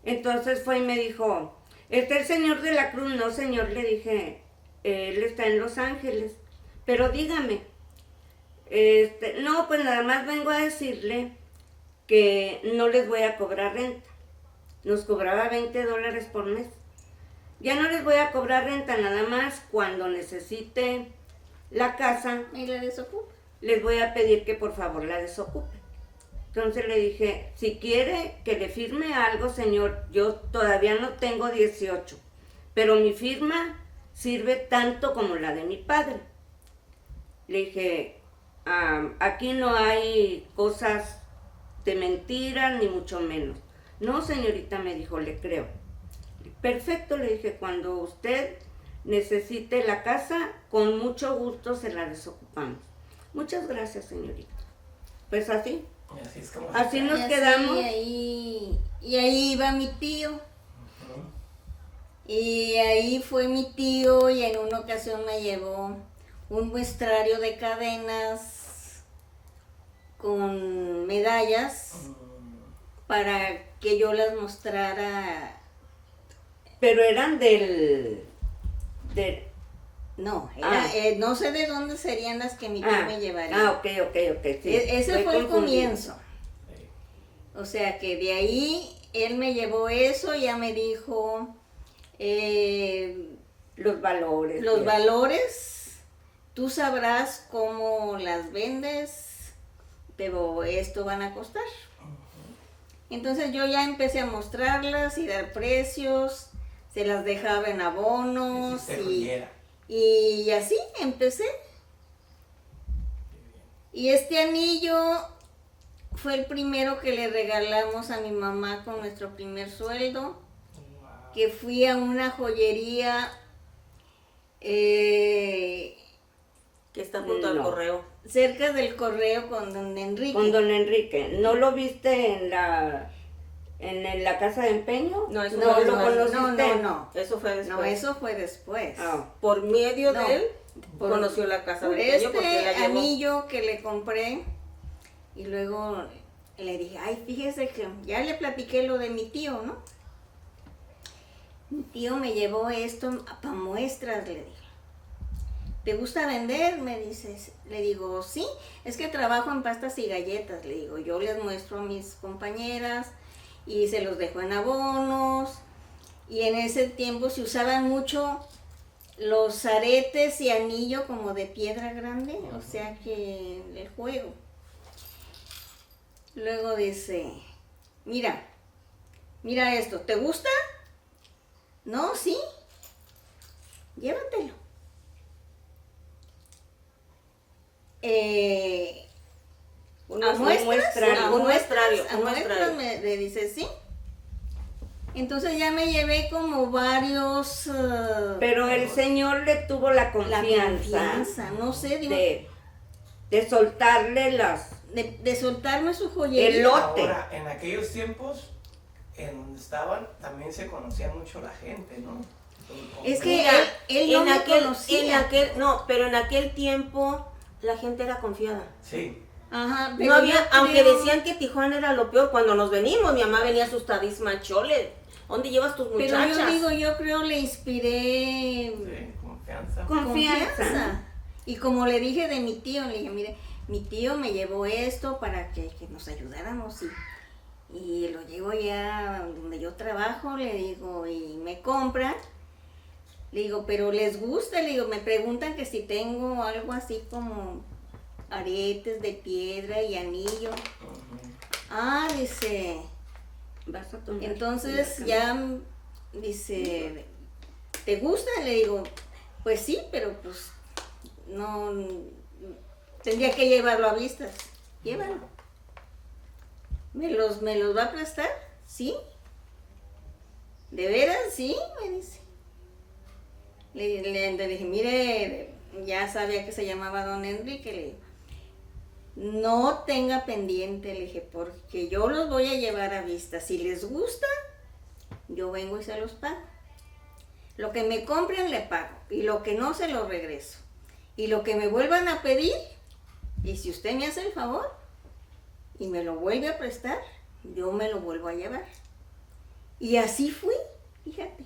Entonces fue y me dijo, ¿está el señor de la Cruz? No, señor, le dije, él está en Los Ángeles, pero dígame. No, pues nada más vengo a decirle que no les voy a cobrar renta. Nos cobraba $20 por mes. Ya no les voy a cobrar renta, nada más cuando necesite la casa, Y la desocupa. les voy a pedir que por favor la desocupen. Entonces le dije, si quiere que le firme algo, señor, yo todavía no tengo 18, pero mi firma sirve tanto como la de mi padre. Le dije, aquí no hay cosas de mentiras, ni mucho menos. No, señorita, me dijo, le creo. Perfecto, le dije, cuando usted necesite la casa, con mucho gusto se la desocupamos. Muchas gracias, señorita. Pues así, Y así es como así nos Y así, quedamos. y ahí iba mi tío. Y ahí fue mi tío y en una ocasión me llevó un muestrario de cadenas con medallas para que yo las mostrara. Pero eran del No, no sé de dónde serían las que mi tío me llevaría. ok, sí. Ese Estoy fue el confundida. comienzo. O sea que de ahí él me llevó eso, ya me dijo Los valores. los sí. valores, tú sabrás cómo las vendes, pero esto van a costar. Entonces yo ya empecé a mostrarlas y dar precios, se las dejaba en abonos Hiciste joyera. y así empecé. Y este anillo fue el primero que le regalamos a mi mamá con nuestro primer sueldo, que fui a una joyería Que está junto al No. correo. cerca del correo con don Enrique. Con don Enrique. ¿No lo viste en la casa de empeño? No, eso No, fue lo no, conociste. no. Eso fue después. No, eso fue después. Ah, Por medio No. de él, Por- conoció la casa Por del pequeño porque este la llevó. anillo que le compré y luego le dije, ay, fíjese que ya le platiqué lo de mi tío, ¿no? Mi tío me llevó esto para muestras, le dije. ¿te gusta vender? Me dices. Le digo, sí, es que trabajo en pastas y galletas. Le digo, yo les muestro a mis compañeras y se los dejo en abonos. Y en ese tiempo se usaban mucho los aretes y anillo como de piedra grande, o sea que el juego. Luego dice, mira esto, ¿te gusta? No, sí, llévatelo. ¿A muestras? un muestrario. Le dice, sí. Entonces ya me llevé como varios... Pero el Señor le tuvo la la confianza, confianza, no sé, digo, de soltarle de soltarme su joyería. el lote. Ahora, en aquellos tiempos, en donde estaban, también se conocía mucho la gente, ¿no? Es que Mira, él no me conocía. pero en aquel tiempo la gente era confiada. Sí. Ajá, No pero había, yo aunque creo- decían que Tijuana era lo peor, cuando nos venimos, mi mamá venía asustadísima, Chole, ¿dónde llevas tus Pero muchachas? yo creo le inspiré Sí, confianza. confianza. Y como le dije de mi tío, le dije, mire, mi tío me llevó esto para que nos ayudáramos y lo llevo ya donde yo trabajo, le digo, y me compran. Le digo, pero les gusta, le digo, me preguntan que si tengo algo así como aretes de piedra y anillo. Ujú. Ah, dice, Vas a tomar. entonces ya, dice, ¿te gusta? Le digo, pues sí, pero pues no, tendría que llevarlo a vistas. Llévalo. ¿Me los va a prestar? Sí. ¿De veras? Sí, me dice. Le dije, mire, ya sabía que se llamaba don Enrique, le digo, no tenga pendiente, le dije, porque yo los voy a llevar a vista. Si les gusta, yo vengo y se los pago. Lo que me compren le pago y lo que no se lo regreso. Y lo que me vuelvan a pedir, y si usted me hace el favor y me lo vuelve a prestar, yo me lo vuelvo a llevar. Y así fui, fíjate.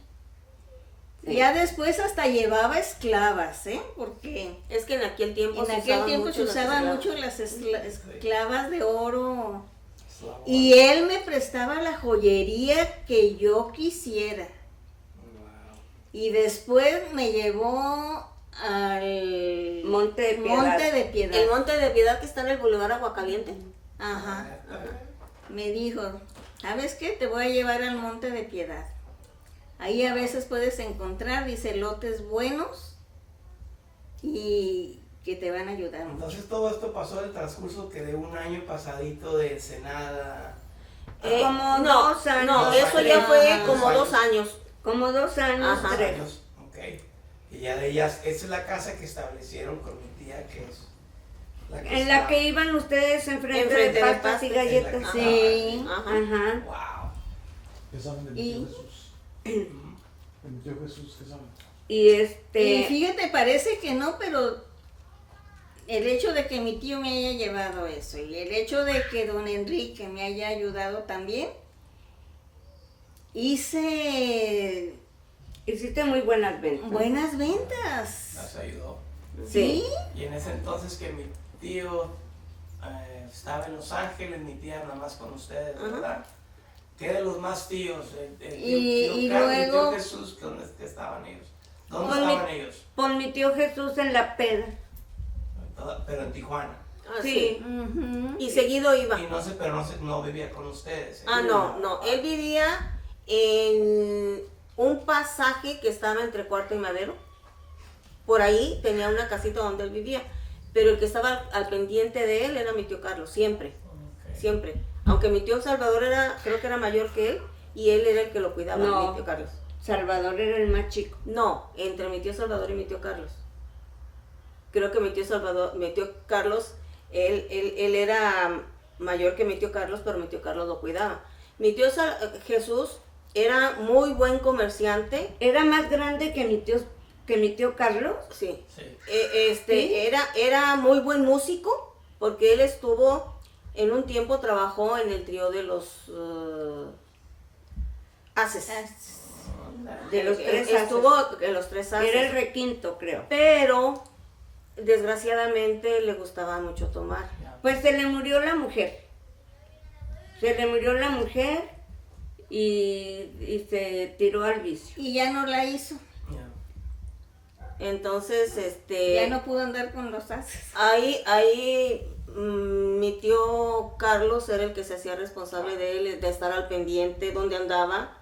Sí. Ya después hasta llevaba esclavas, porque Es que en aquel tiempo en aquel tiempo se usaban mucho las esclavas de oro. Eslabón. Y él me prestaba la joyería que yo quisiera. Wow. Y después me llevó al Monte de Piedad. Monte de Piedad. El Monte de Piedad que está en el Boulevard Aguacaliente. Ajá. Me dijo, ¿sabes qué? Te voy a llevar al Monte de Piedad. Ahí a veces puedes encontrar, dice, lotes buenos y que te van a ayudar mucho. Entonces todo esto pasó en el transcurso que de un año pasadito de Ensenada. Como no, 2 años. no, eso ya fue Ah, como 2 2 años. Como 2 años, Ajá. 3. años. Ok. Y ya de ellas, esa es la casa que establecieron con mi tía, que es la que En la está- que iban ustedes enfrente Enfrente de de pastas y pastas. galletas. Ajá. Sí. Ajá. Ajá. Wow. ¿Qué saben de mi Y- tío Jesús? De mi tío Jesús, ¿qué saben? Y fíjate, parece que no, pero el hecho de que mi tío me haya llevado eso y el hecho de que don Enrique me haya ayudado también, hice hiciste muy buenas ventas. buenas ventas. Las ayudó. Sí. Y en ese entonces que mi tío estaba en Los Ángeles, mi tía nada más con ustedes, Ajá. ¿verdad? ¿Qué de los más tíos? Y Carlos, el luego- tío Jesús, ¿dónde que estaban ellos? ¿Dónde Con estaban mi- ellos? Con mi tío Jesús en la peda. Pero en Tijuana. Ah, Sí. sí. Ujú. Y seguido iba. Y no sé, pero no vivía con ustedes. Ah, no. Él vivía en un pasaje que estaba entre Cuarto y Madero. Por ahí tenía una casita donde él vivía. Pero el que estaba al pendiente de él era mi tío Carlos, siempre. Ok. Siempre. Aunque mi tío Salvador creo que era mayor que él, y él era el que lo cuidaba, No. mi tío Carlos. Salvador era el más chico. No, entre mi tío Salvador y mi tío Carlos. Creo que mi tío Carlos, él era mayor que mi tío Carlos, pero mi tío Carlos lo cuidaba. Mi tío Jesús era muy buen comerciante, Era más grande que mi tío Carlos. sí. Sí. ¿Sí? Era muy buen músico, porque él en un tiempo trabajó en el trío de los Haces. De los tres Estuvo en los tres Haces. Era el requinto, creo. Pero desgraciadamente le gustaba mucho tomar. Pues se le murió la mujer. Se le murió la mujer y se tiró al vicio. Y ya no la hizo. Entonces, Ya no pudo andar con los haces. ahí mi tío Carlos era el que se hacía responsable de él, de estar al pendiente, dónde andaba,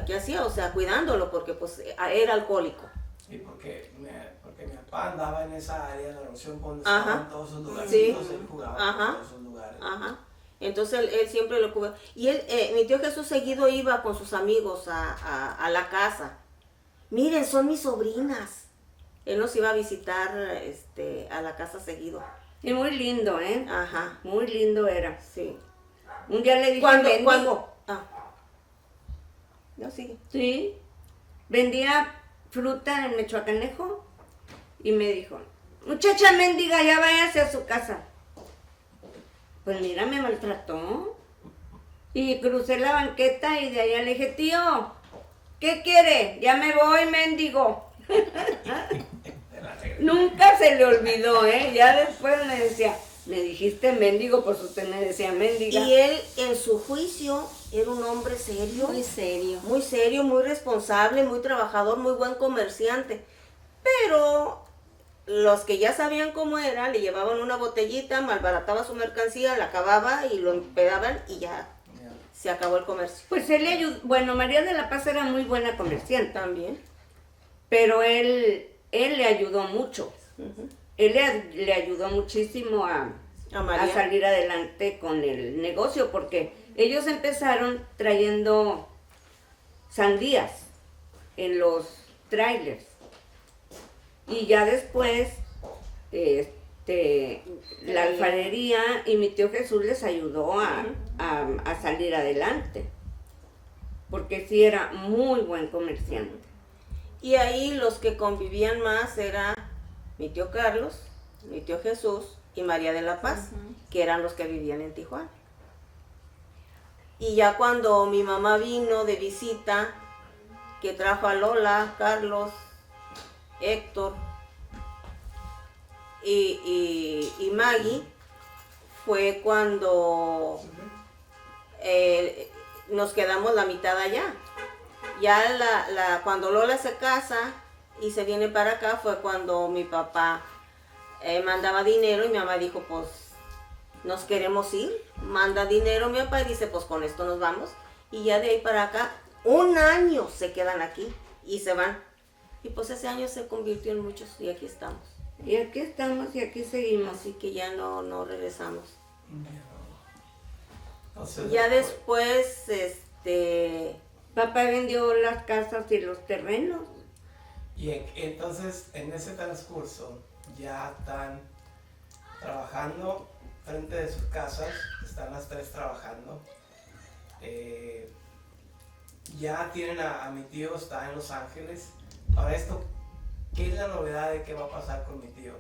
qué hacía, o sea, cuidándolo, porque pues era alcohólico. Sí, porque mi papá andaba en esa área, la relación con Ajá. estaban todos esos lugares, Sí. entonces él jugaba Ajá. en todos esos lugares. Ajá. Entonces él siempre lo cuidaba. Y mi tío Jesús seguido iba con sus amigos a la casa. Miren, son mis sobrinas. Él nos iba a visitar a la casa seguido. Y muy lindo, ¿eh? Ajá, Muy lindo era. sí. Un día le dije, Cuando, mendigo. No, sigue. Sí. Vendía fruta en Michoacanejo y me dijo, muchacha mendiga, ya váyase a su casa. Pues mira, me maltrató. Y crucé la banqueta y de allá le dije, tío, ¿qué quiere? Ya me voy, mendigo. Nunca se le olvidó, ¿eh? Ya después me decía, me dijiste mendigo, pues usted me decía mendiga. Y él en su juicio era un hombre serio. Muy serio. Muy serio, muy responsable, muy trabajador, muy buen comerciante. Pero los que ya sabían cómo era, le llevaban una botellita, malbarataba su mercancía, la acababa y lo empedaban y ya se acabó el comercio. Pues él le ayudó, bueno, María de la Paz era muy buena comerciante, También. pero él le ayudó mucho. Ujú. Él le ayudó muchísimo a María. salir adelante con el negocio, porque ellos empezaron trayendo sandías en los trailers. Y ya después, la alfarería y mi tío Jesús les ayudó a salir adelante. Porque sí era muy buen comerciante. Y ahí los que convivían más era mi tío Carlos, mi tío Jesús y María de la Paz, que eran los que vivían en Tijuana. Y ya cuando mi mamá vino de visita, que trajo a Lola, Carlos, Héctor y Maggie, fue cuando nos quedamos la mitad allá. Ya cuando Lola se casa y se viene para acá fue cuando mi papá mandaba dinero y mi mamá dijo, pues nos queremos ir, manda dinero mi papá y dice, pues con esto nos vamos. Y ya de ahí para acá, 1 año se quedan aquí y se van. Y pues ese año se convirtió en muchos y aquí estamos. Y aquí estamos y aquí seguimos. Así que ya no regresamos. Entonces, Ya después, Papá vendió las casas y los terrenos. Y entonces, en ese transcurso, ya están trabajando frente de sus casas, están las 3 trabajando. Ya tienen a mi tío, está en Los Ángeles. Ahora esto, ¿qué es la novedad de qué va a pasar con mi tío?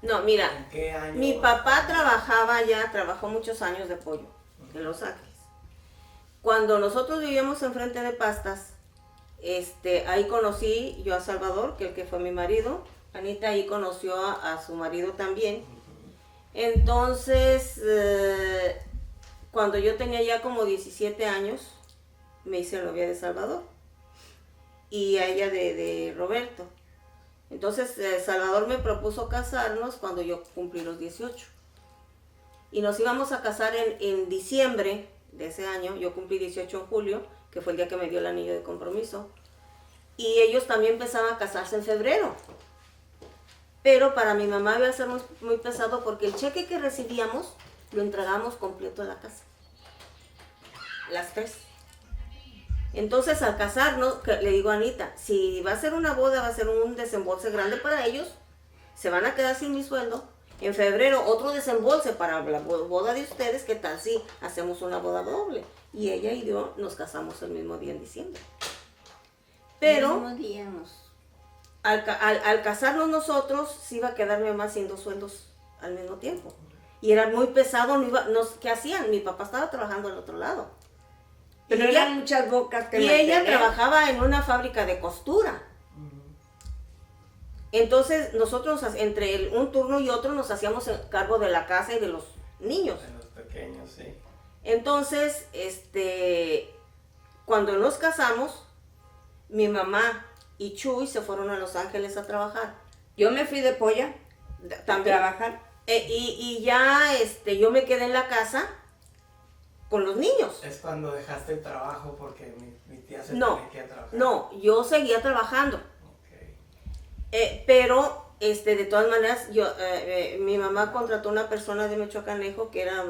No, mira, ¿En qué año? mi papá trabajó muchos años de pollo en Los Ángeles. Cuando nosotros vivíamos enfrente de Pastas, ahí conocí yo a Salvador, que fue mi marido. Anita ahí conoció a su marido también. Entonces, cuando yo tenía ya como 17 años, me hice novia de Salvador y a ella de Roberto. Entonces, Salvador me propuso casarnos cuando yo cumplí los 18. Y nos íbamos a casar en diciembre de ese año. Yo cumplí 18 en julio, que fue el día que me dio el anillo de compromiso. Y ellos también empezaban a casarse en febrero. Pero para mi mamá iba a ser muy, muy pesado porque el cheque que recibíamos lo entregamos completo a la casa. Las 3. Entonces, al casarnos, le digo a Anita, si va a ser una boda, va a ser un desembolse grande para ellos, se van a quedar sin mi sueldo. En febrero, otro desembolse para la boda de ustedes, ¿qué tal si hacemos una boda doble? Y ella y yo nos casamos el mismo día en diciembre. Pero El mismo día al casarnos nosotros, sí iba a quedar mi mamá sin 2 sueldos al mismo tiempo. Y era muy pesado, ¿qué hacían? Mi papá estaba trabajando al otro lado. Pero Y eran muchas bocas que ella mantener. trabajaba en una fábrica de costura. Entonces nosotros entre un turno y otro nos hacíamos cargo de la casa y de los niños. De los pequeños, sí. Entonces, cuando nos casamos, mi mamá y Chuy se fueron a Los Ángeles a trabajar. Yo me fui de polla a También. trabajar. Y ya yo me quedé en la casa con los niños. Es cuando dejaste el trabajo porque mi tía se No, tenía que ir a trabajar. no, yo seguía trabajando. Ok. Pero de todas maneras, mi mamá contrató una persona de Michoacanejo que era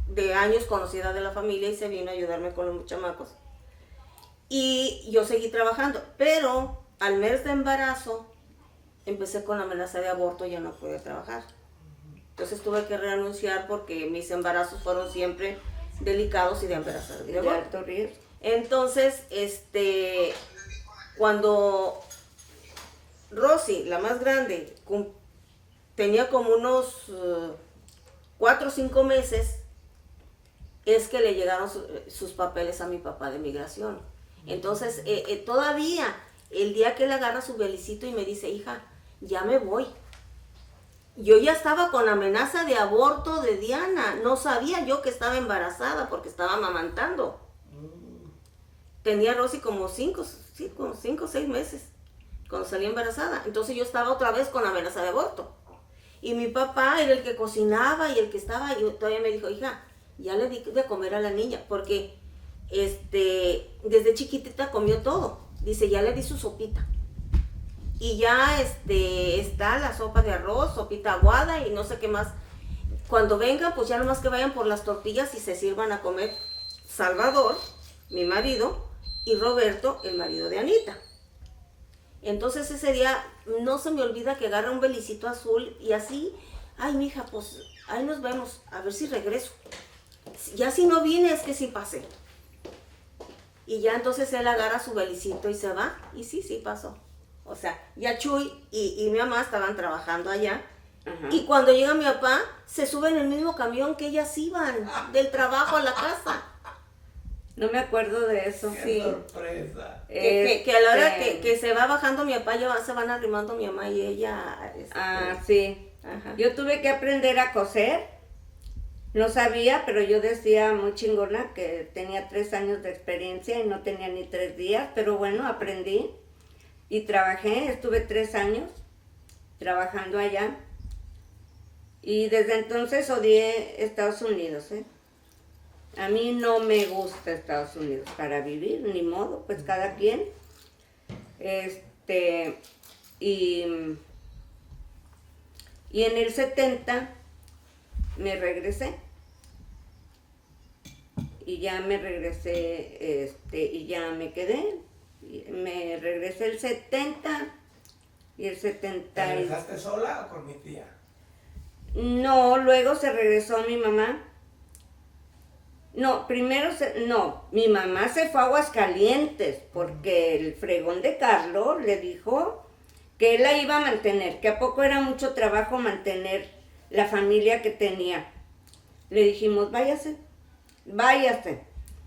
de años conocida de la familia y se vino a ayudarme con los chamacos. Y yo seguí trabajando, pero al mes de embarazo empecé con amenaza de aborto y ya no pude trabajar. Entonces tuve que renunciar porque mis embarazos fueron siempre delicados y de embarazo de De aborto. alto riesgo. Entonces, cuando Rosy, la más grande, tenía como unos 4 o 5 meses, es que le llegaron sus papeles a mi papá de migración. Entonces, todavía, el día que él agarra su belicito y me dice, hija, ya me voy. Yo ya estaba con amenaza de aborto de Diana. No sabía yo que estaba embarazada porque estaba amamantando. Tenía Rosy como 5 o 6 meses cuando salí embarazada. Entonces yo estaba otra vez con amenaza de aborto. Y mi papá era el que cocinaba y el que estaba, y todavía me dijo, hija, ya le di de comer a la niña, porque desde chiquitita comió todo. Dice, ya le di su sopita. Y ya está la sopa de arroz, sopita aguada y no sé qué más. Cuando vengan, pues ya nomás que vayan por las tortillas y se sirvan a comer Salvador, mi marido, y Roberto, el marido de Anita. Entonces ese día no se me olvida que agarra un belicito azul y así, ay mija, pues ahí nos vemos, a ver si regreso. Ya si no vine es que sí pasé. Y ya entonces él agarra su belicito y se va, y sí pasó. O sea, ya Chuy y mi mamá estaban trabajando allá. Ajá. Y cuando llega mi papá, se sube en el mismo camión que ellas iban, del trabajo a la casa. No me acuerdo de eso. ¡Qué Sí. sorpresa! Que a la hora que se va bajando mi papá, ya se van arrimando mi mamá y ella. Ah, sí. Ajá. Yo tuve que aprender a coser. No sabía, pero yo decía muy chingona que tenía 3 años de experiencia y no tenía ni 3 días, pero bueno, aprendí y trabajé, estuve 3 años trabajando allá y desde entonces odié Estados Unidos, ¿eh? A mí no me gusta Estados Unidos para vivir, ni modo, pues cada quien. Y en el 70 me regresé. Y ya me regresé, y ya me quedé. Me regresé el 70 y el 70. ¿Te regresaste sola o con mi tía? No, luego se regresó mi mamá. No, mi mamá se fue a Aguascalientes porque el fregón de Carlos le dijo que él la iba a mantener, que a poco era mucho trabajo mantener la familia que tenía. Le dijimos, váyase,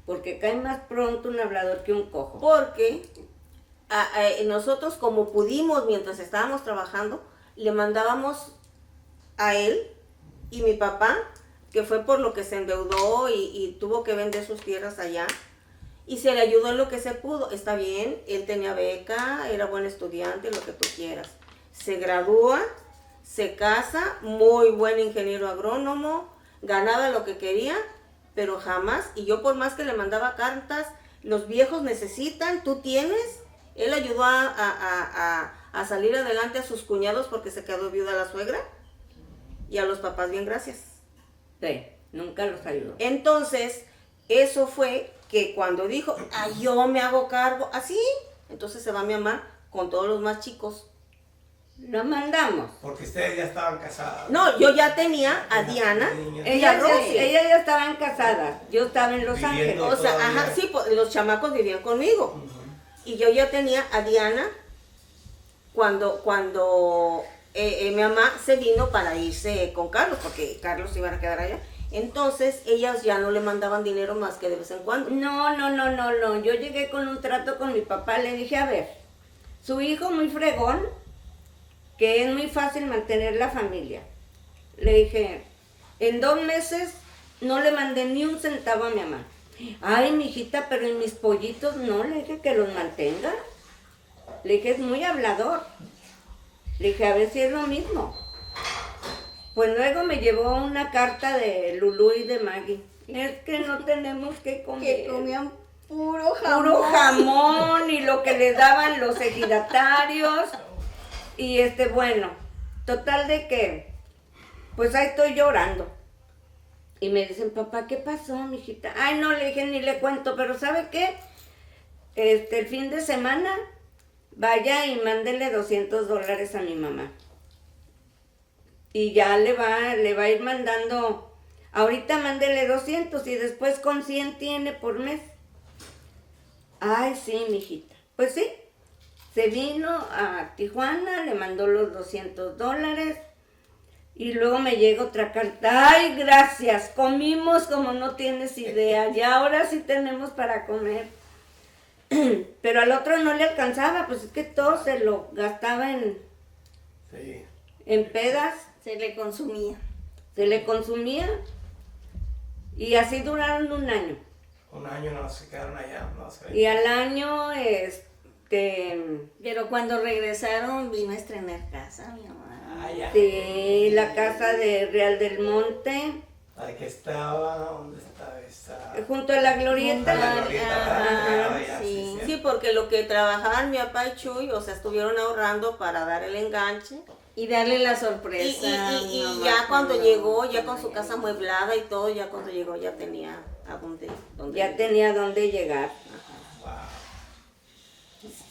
porque cae más pronto un hablador que un cojo. Porque nosotros, como pudimos mientras estábamos trabajando, le mandábamos a él y mi papá, que fue por lo que se endeudó y tuvo que vender sus tierras allá, y se le ayudó en lo que se pudo. Está bien, él tenía beca, era buen estudiante, lo que tú quieras. Se gradúa, se casa, muy buen ingeniero agrónomo, ganaba lo que quería, pero jamás, y yo por más que le mandaba cartas, los viejos necesitan, tú tienes. Él ayudó a salir adelante a sus cuñados porque se quedó viuda la suegra, y a los papás bien gracias. Sí, nunca los ayudó. Entonces, eso fue que cuando dijo, yo me hago cargo, así, entonces se va mi mamá con todos los más chicos. Lo mandamos. Porque ustedes ya estaban casadas. No, yo ya tenía a Diana Niñas. y a Rosy. Ella ya estaban casadas, yo estaba en Los Viviendo. Ángeles. O sea, todavía. ajá, sí, pues, los chamacos vivían conmigo. Y yo ya tenía a Diana cuando mi mamá se vino para irse con Carlos, porque Carlos iba a quedar allá. Entonces, ellas ya no le mandaban dinero más que de vez en cuando. No. Yo llegué con un trato con mi papá, le dije, a ver, su hijo muy fregón, que es muy fácil mantener la familia. Le dije, en 2 meses no le mandé ni un centavo a mi mamá. Ay, mijita, pero en mis pollitos no, le dije que los mantenga. Le dije, es muy hablador. Le dije, a ver si es lo mismo. Pues luego me llevó una carta de Lulú y de Maggie. Es que no tenemos que comer. Que comían puro jamón. Puro jamón y lo que les daban los ejidatarios. Y bueno, total de que, pues ahí estoy llorando. Y me dicen, papá, ¿qué pasó, mijita? Ay, no, le dije, ni le cuento, pero ¿sabe qué? El fin de semana, vaya y mándele $200 a mi mamá. Y ya le va a ir mandando, ahorita mándele 200 y después con 100 tiene por mes. Ay, sí, mijita. Pues sí, se vino a Tijuana, le mandó los $200 y luego me llega otra carta. Ay, gracias, comimos como no tienes idea, y ahora sí tenemos para comer. Pero al otro no le alcanzaba, pues es que todo se lo gastaba Sí. en pedas. Se le consumía. Se le consumía y así duraron 1 año. Un año no se quedaron allá, no sé. Y al año, Pero cuando regresaron vino a estrenar casa, mi mamá. Ah, ya. sí, la casa de Real del Monte, Ay, que estaba, ¿dónde estaba esa? junto a la glorieta. La glorieta, Ajá, ya, sí. cierto. Sí, porque lo que trabajaban mi papá y Chuy, o sea, estuvieron ahorrando para dar el enganche. Y darle la Y, sorpresa. y mamá, ya cuando cuando- llegó, ya con su casa amueblada y todo, ya cuando llegó ya tenía a dónde Ya ir. tenía dónde llegar. Wow.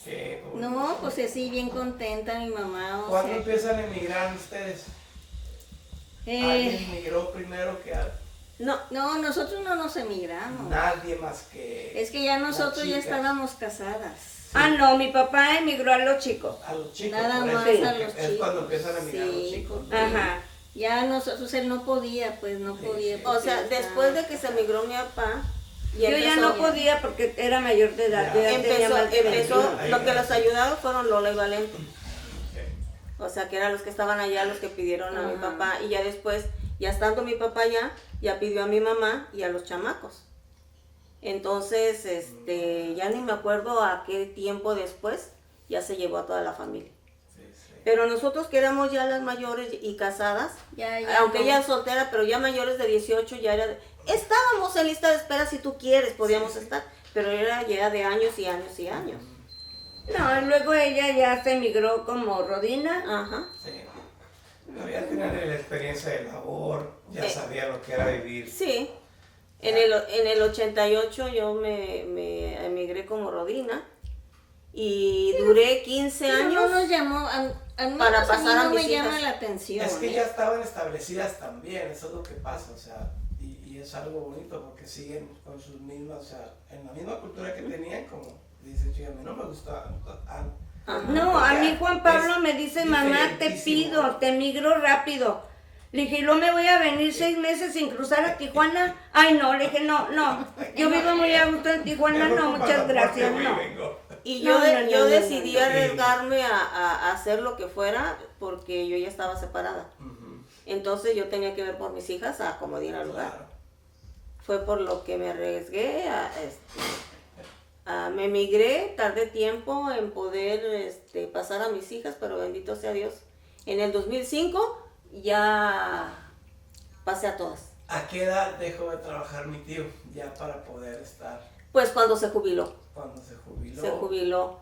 Qué bonito. No, pues así bien contenta mi mamá. O ¿Cuándo sea, empiezan a emigrar ustedes? eh, ¿Alguien migró primero que No, no, nosotros no nos emigramos. nadie más que Es que ya nosotros ya las chicas? estábamos casadas. Ah, no, mi papá emigró a los chicos. A los chicos, Nada por más eso, a porque los es chicos. cuando empiezan a migrar los Sí, chicos. porque Ajá. Ya nosotros, él no podía, pues no Sí, podía. sí. o porque sea, ya después de estaba- que se emigró mi papá, Yo ya no podía porque era mayor de edad. Yo ya tenía empezó, más de 21. lo que los ayudaron fueron Lola y Valente. Sí. O sea, que eran los que estaban allá, los que pidieron a mi Ajá. papá. Y ya después, ya estando mi papá allá, ya pidió a mi mamá y a los chamacos. Entonces, ya ni me acuerdo a qué tiempo después, ya se llevó a toda la familia. Sí, sí. Pero nosotros que éramos ya las mayores y casadas, Ya, aunque no. ella es soltera, pero ya mayores de 18, ya era... Estábamos en lista de espera si tú quieres, podíamos estar, pero era ya de años y años y años. No, y luego ella ya se emigró como Rodina. Ajá. Sí. No, ya tenían la experiencia de labor, ya sabían lo que era vivir. Sí, en el 88 yo me emigré como Rodina y duré 15 Pero años. no nos llamó, al menos para a mí pasar a no mis me llama hijas. la atención. Es que ¿eh? ya estaban establecidas también, eso es lo que pasa, o sea, y es algo bonito porque siguen con sus mismas, o sea, en la misma cultura que tenían, como dice Chuy, a mí no me gusta. No, a mí Juan Pablo me dice, mamá, te pido, te migro rápido. Le dije, ¿y luego me voy a venir 6 meses sin cruzar a Tijuana? Ay, no, le dije, no, yo vivo muy a gusto en Tijuana, no, muchas gracias, no. Y No, yo no, decidí no. arriesgarme a hacer lo que fuera porque yo ya estaba separada. Entonces yo tenía que ver por mis hijas a como diera lugar. Claro. Fue por lo que me arriesgué me emigré, tardé tiempo en poder pasar a mis hijas, pero bendito sea Dios. En el 2005 ya pasé a todas. ¿A qué edad dejó de trabajar mi tío ya para poder estar Pues cuando se jubiló. cuando se jubiló? Se jubiló.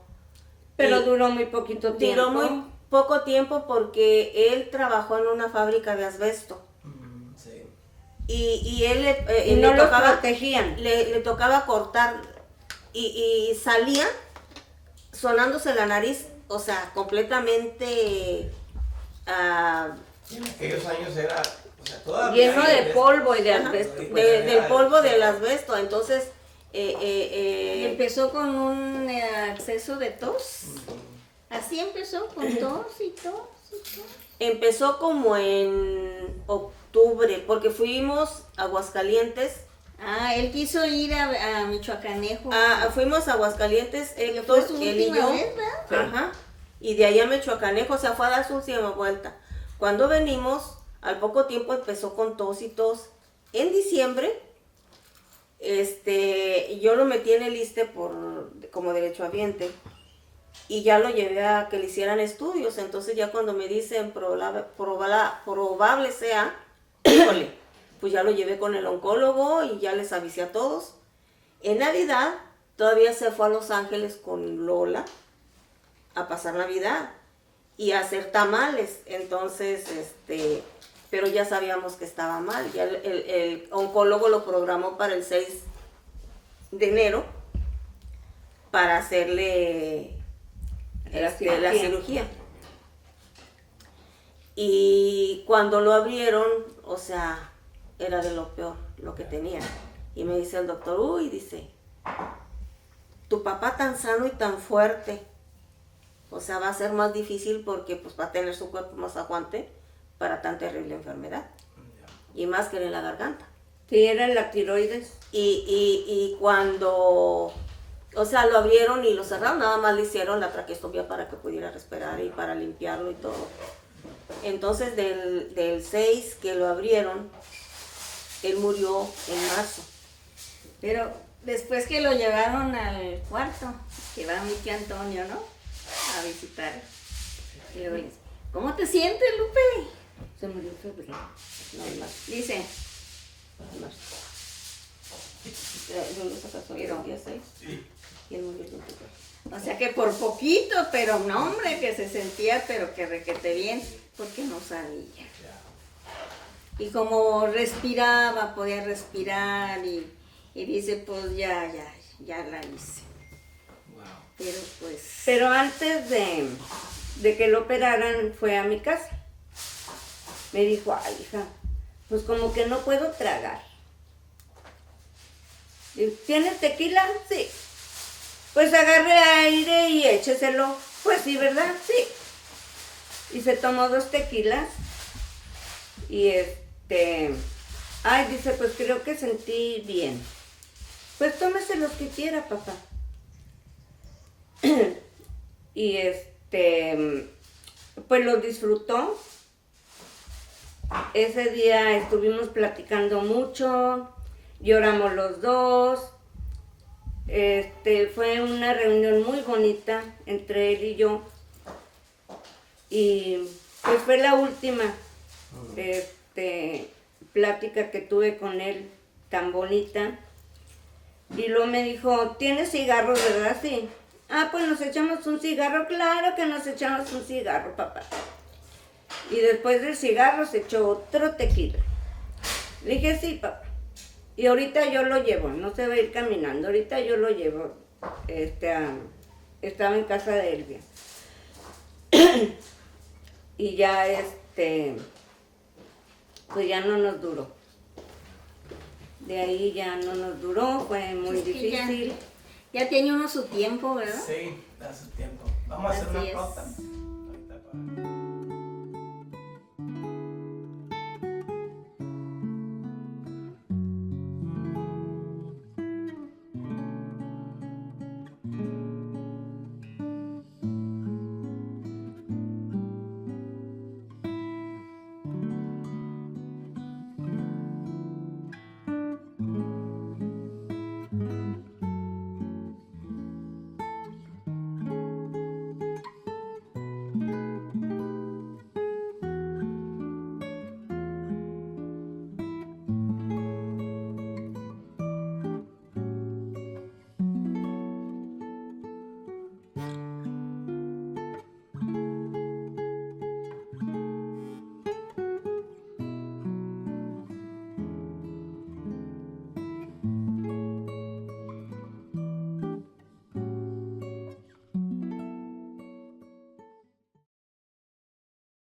Pero Y duró muy poquito tiempo. duró muy poco tiempo porque él trabajó en una fábrica de asbesto. Sí. Y él Y no los protegían. le tocaba cortar y salía sonándose la nariz, o sea, completamente Y en aquellos años era, o sea, todavía Lleno hay de de- polvo y de ajá, asbesto. del polvo del Claro. asbesto. Entonces, Y empezó con un acceso de tos. Así empezó, con tos y tos y tos. empezó como en octubre, porque fuimos a Aguascalientes. Ah, él quiso ir a Michoacanejo. Fuimos a Aguascalientes, Que Héctor, fue su él y última yo. vez, ¿verdad? Ajá. Y de ahí a Mechoacanejo, o sea, fue a dar su última vuelta. Cuando venimos, al poco tiempo empezó con tos y tos. En diciembre, yo lo metí en el ISSSTE como derechohabiente y ya lo llevé a que le hicieran estudios. Entonces ya cuando me dicen probable sea, híjole, pues ya lo llevé con el oncólogo y ya les avisé a todos. En Navidad todavía se fue a Los Ángeles con Lola a pasar Navidad y a hacer tamales. Entonces, pero ya sabíamos que estaba mal. Ya el oncólogo lo programó para el 6 de enero para hacerle la cirugía. Y cuando lo abrieron, o sea, era de lo peor lo que tenía. Y me dice el doctor, uy, dice, tu papá tan sano y tan fuerte, o sea, va a ser más difícil porque pues va a tener su cuerpo más aguante para tan terrible enfermedad. Y más que en la garganta. Sí, era la tiroides. Y cuando, o sea, lo abrieron y lo cerraron, nada más le hicieron la traqueostomía para que pudiera respirar y para limpiarlo y todo. Entonces, del 6 que lo abrieron, él murió en marzo. Pero después que lo llevaron al cuarto, que va mi tío Antonio, ¿no? A visitar. Y luego le dice, ¿cómo te sientes, Lupe? Se murió en febrero. No, en marzo. Dice, En marzo. Yo se casó el día 6 y él murió el 24. o sea que por poquito, pero no, hombre, que se sentía, pero que requete bien, porque no sabía. Y como respiraba, podía respirar y dice, pues ya la hice. Pero pues... Pero antes de que lo operaran, fue a mi casa. Me dijo, ay, hija, pues como que no puedo tragar. Digo, ¿tienes tequila? Sí. Pues agarre aire y écheselo. Pues sí, ¿verdad? Sí. Y se tomó 2 tequilas. Y ay, dice, pues creo que sentí bien. Pues tómese los que quiera, papá. Y pues lo disfrutó. Ese día estuvimos platicando mucho, lloramos los dos. Fue una reunión muy bonita entre él y yo. Y pues fue la última plática que tuve con él, tan bonita. Y luego me dijo, ¿tienes cigarros, verdad? Sí. Ah, pues nos echamos un cigarro. Claro que nos echamos un cigarro, papá. Y después del cigarro se echó otro tequila. Le dije, sí, papá. Y ahorita yo lo llevo, no se va a ir caminando. Ahorita yo lo llevo. Estaba en casa de Elvia. Y ya, pues ya no nos duró. De ahí ya no nos duró, fue muy difícil. Ya tiene uno su tiempo, ¿verdad? Sí, da su tiempo. Vamos a hacer Así una es. pausa. Ahorita para...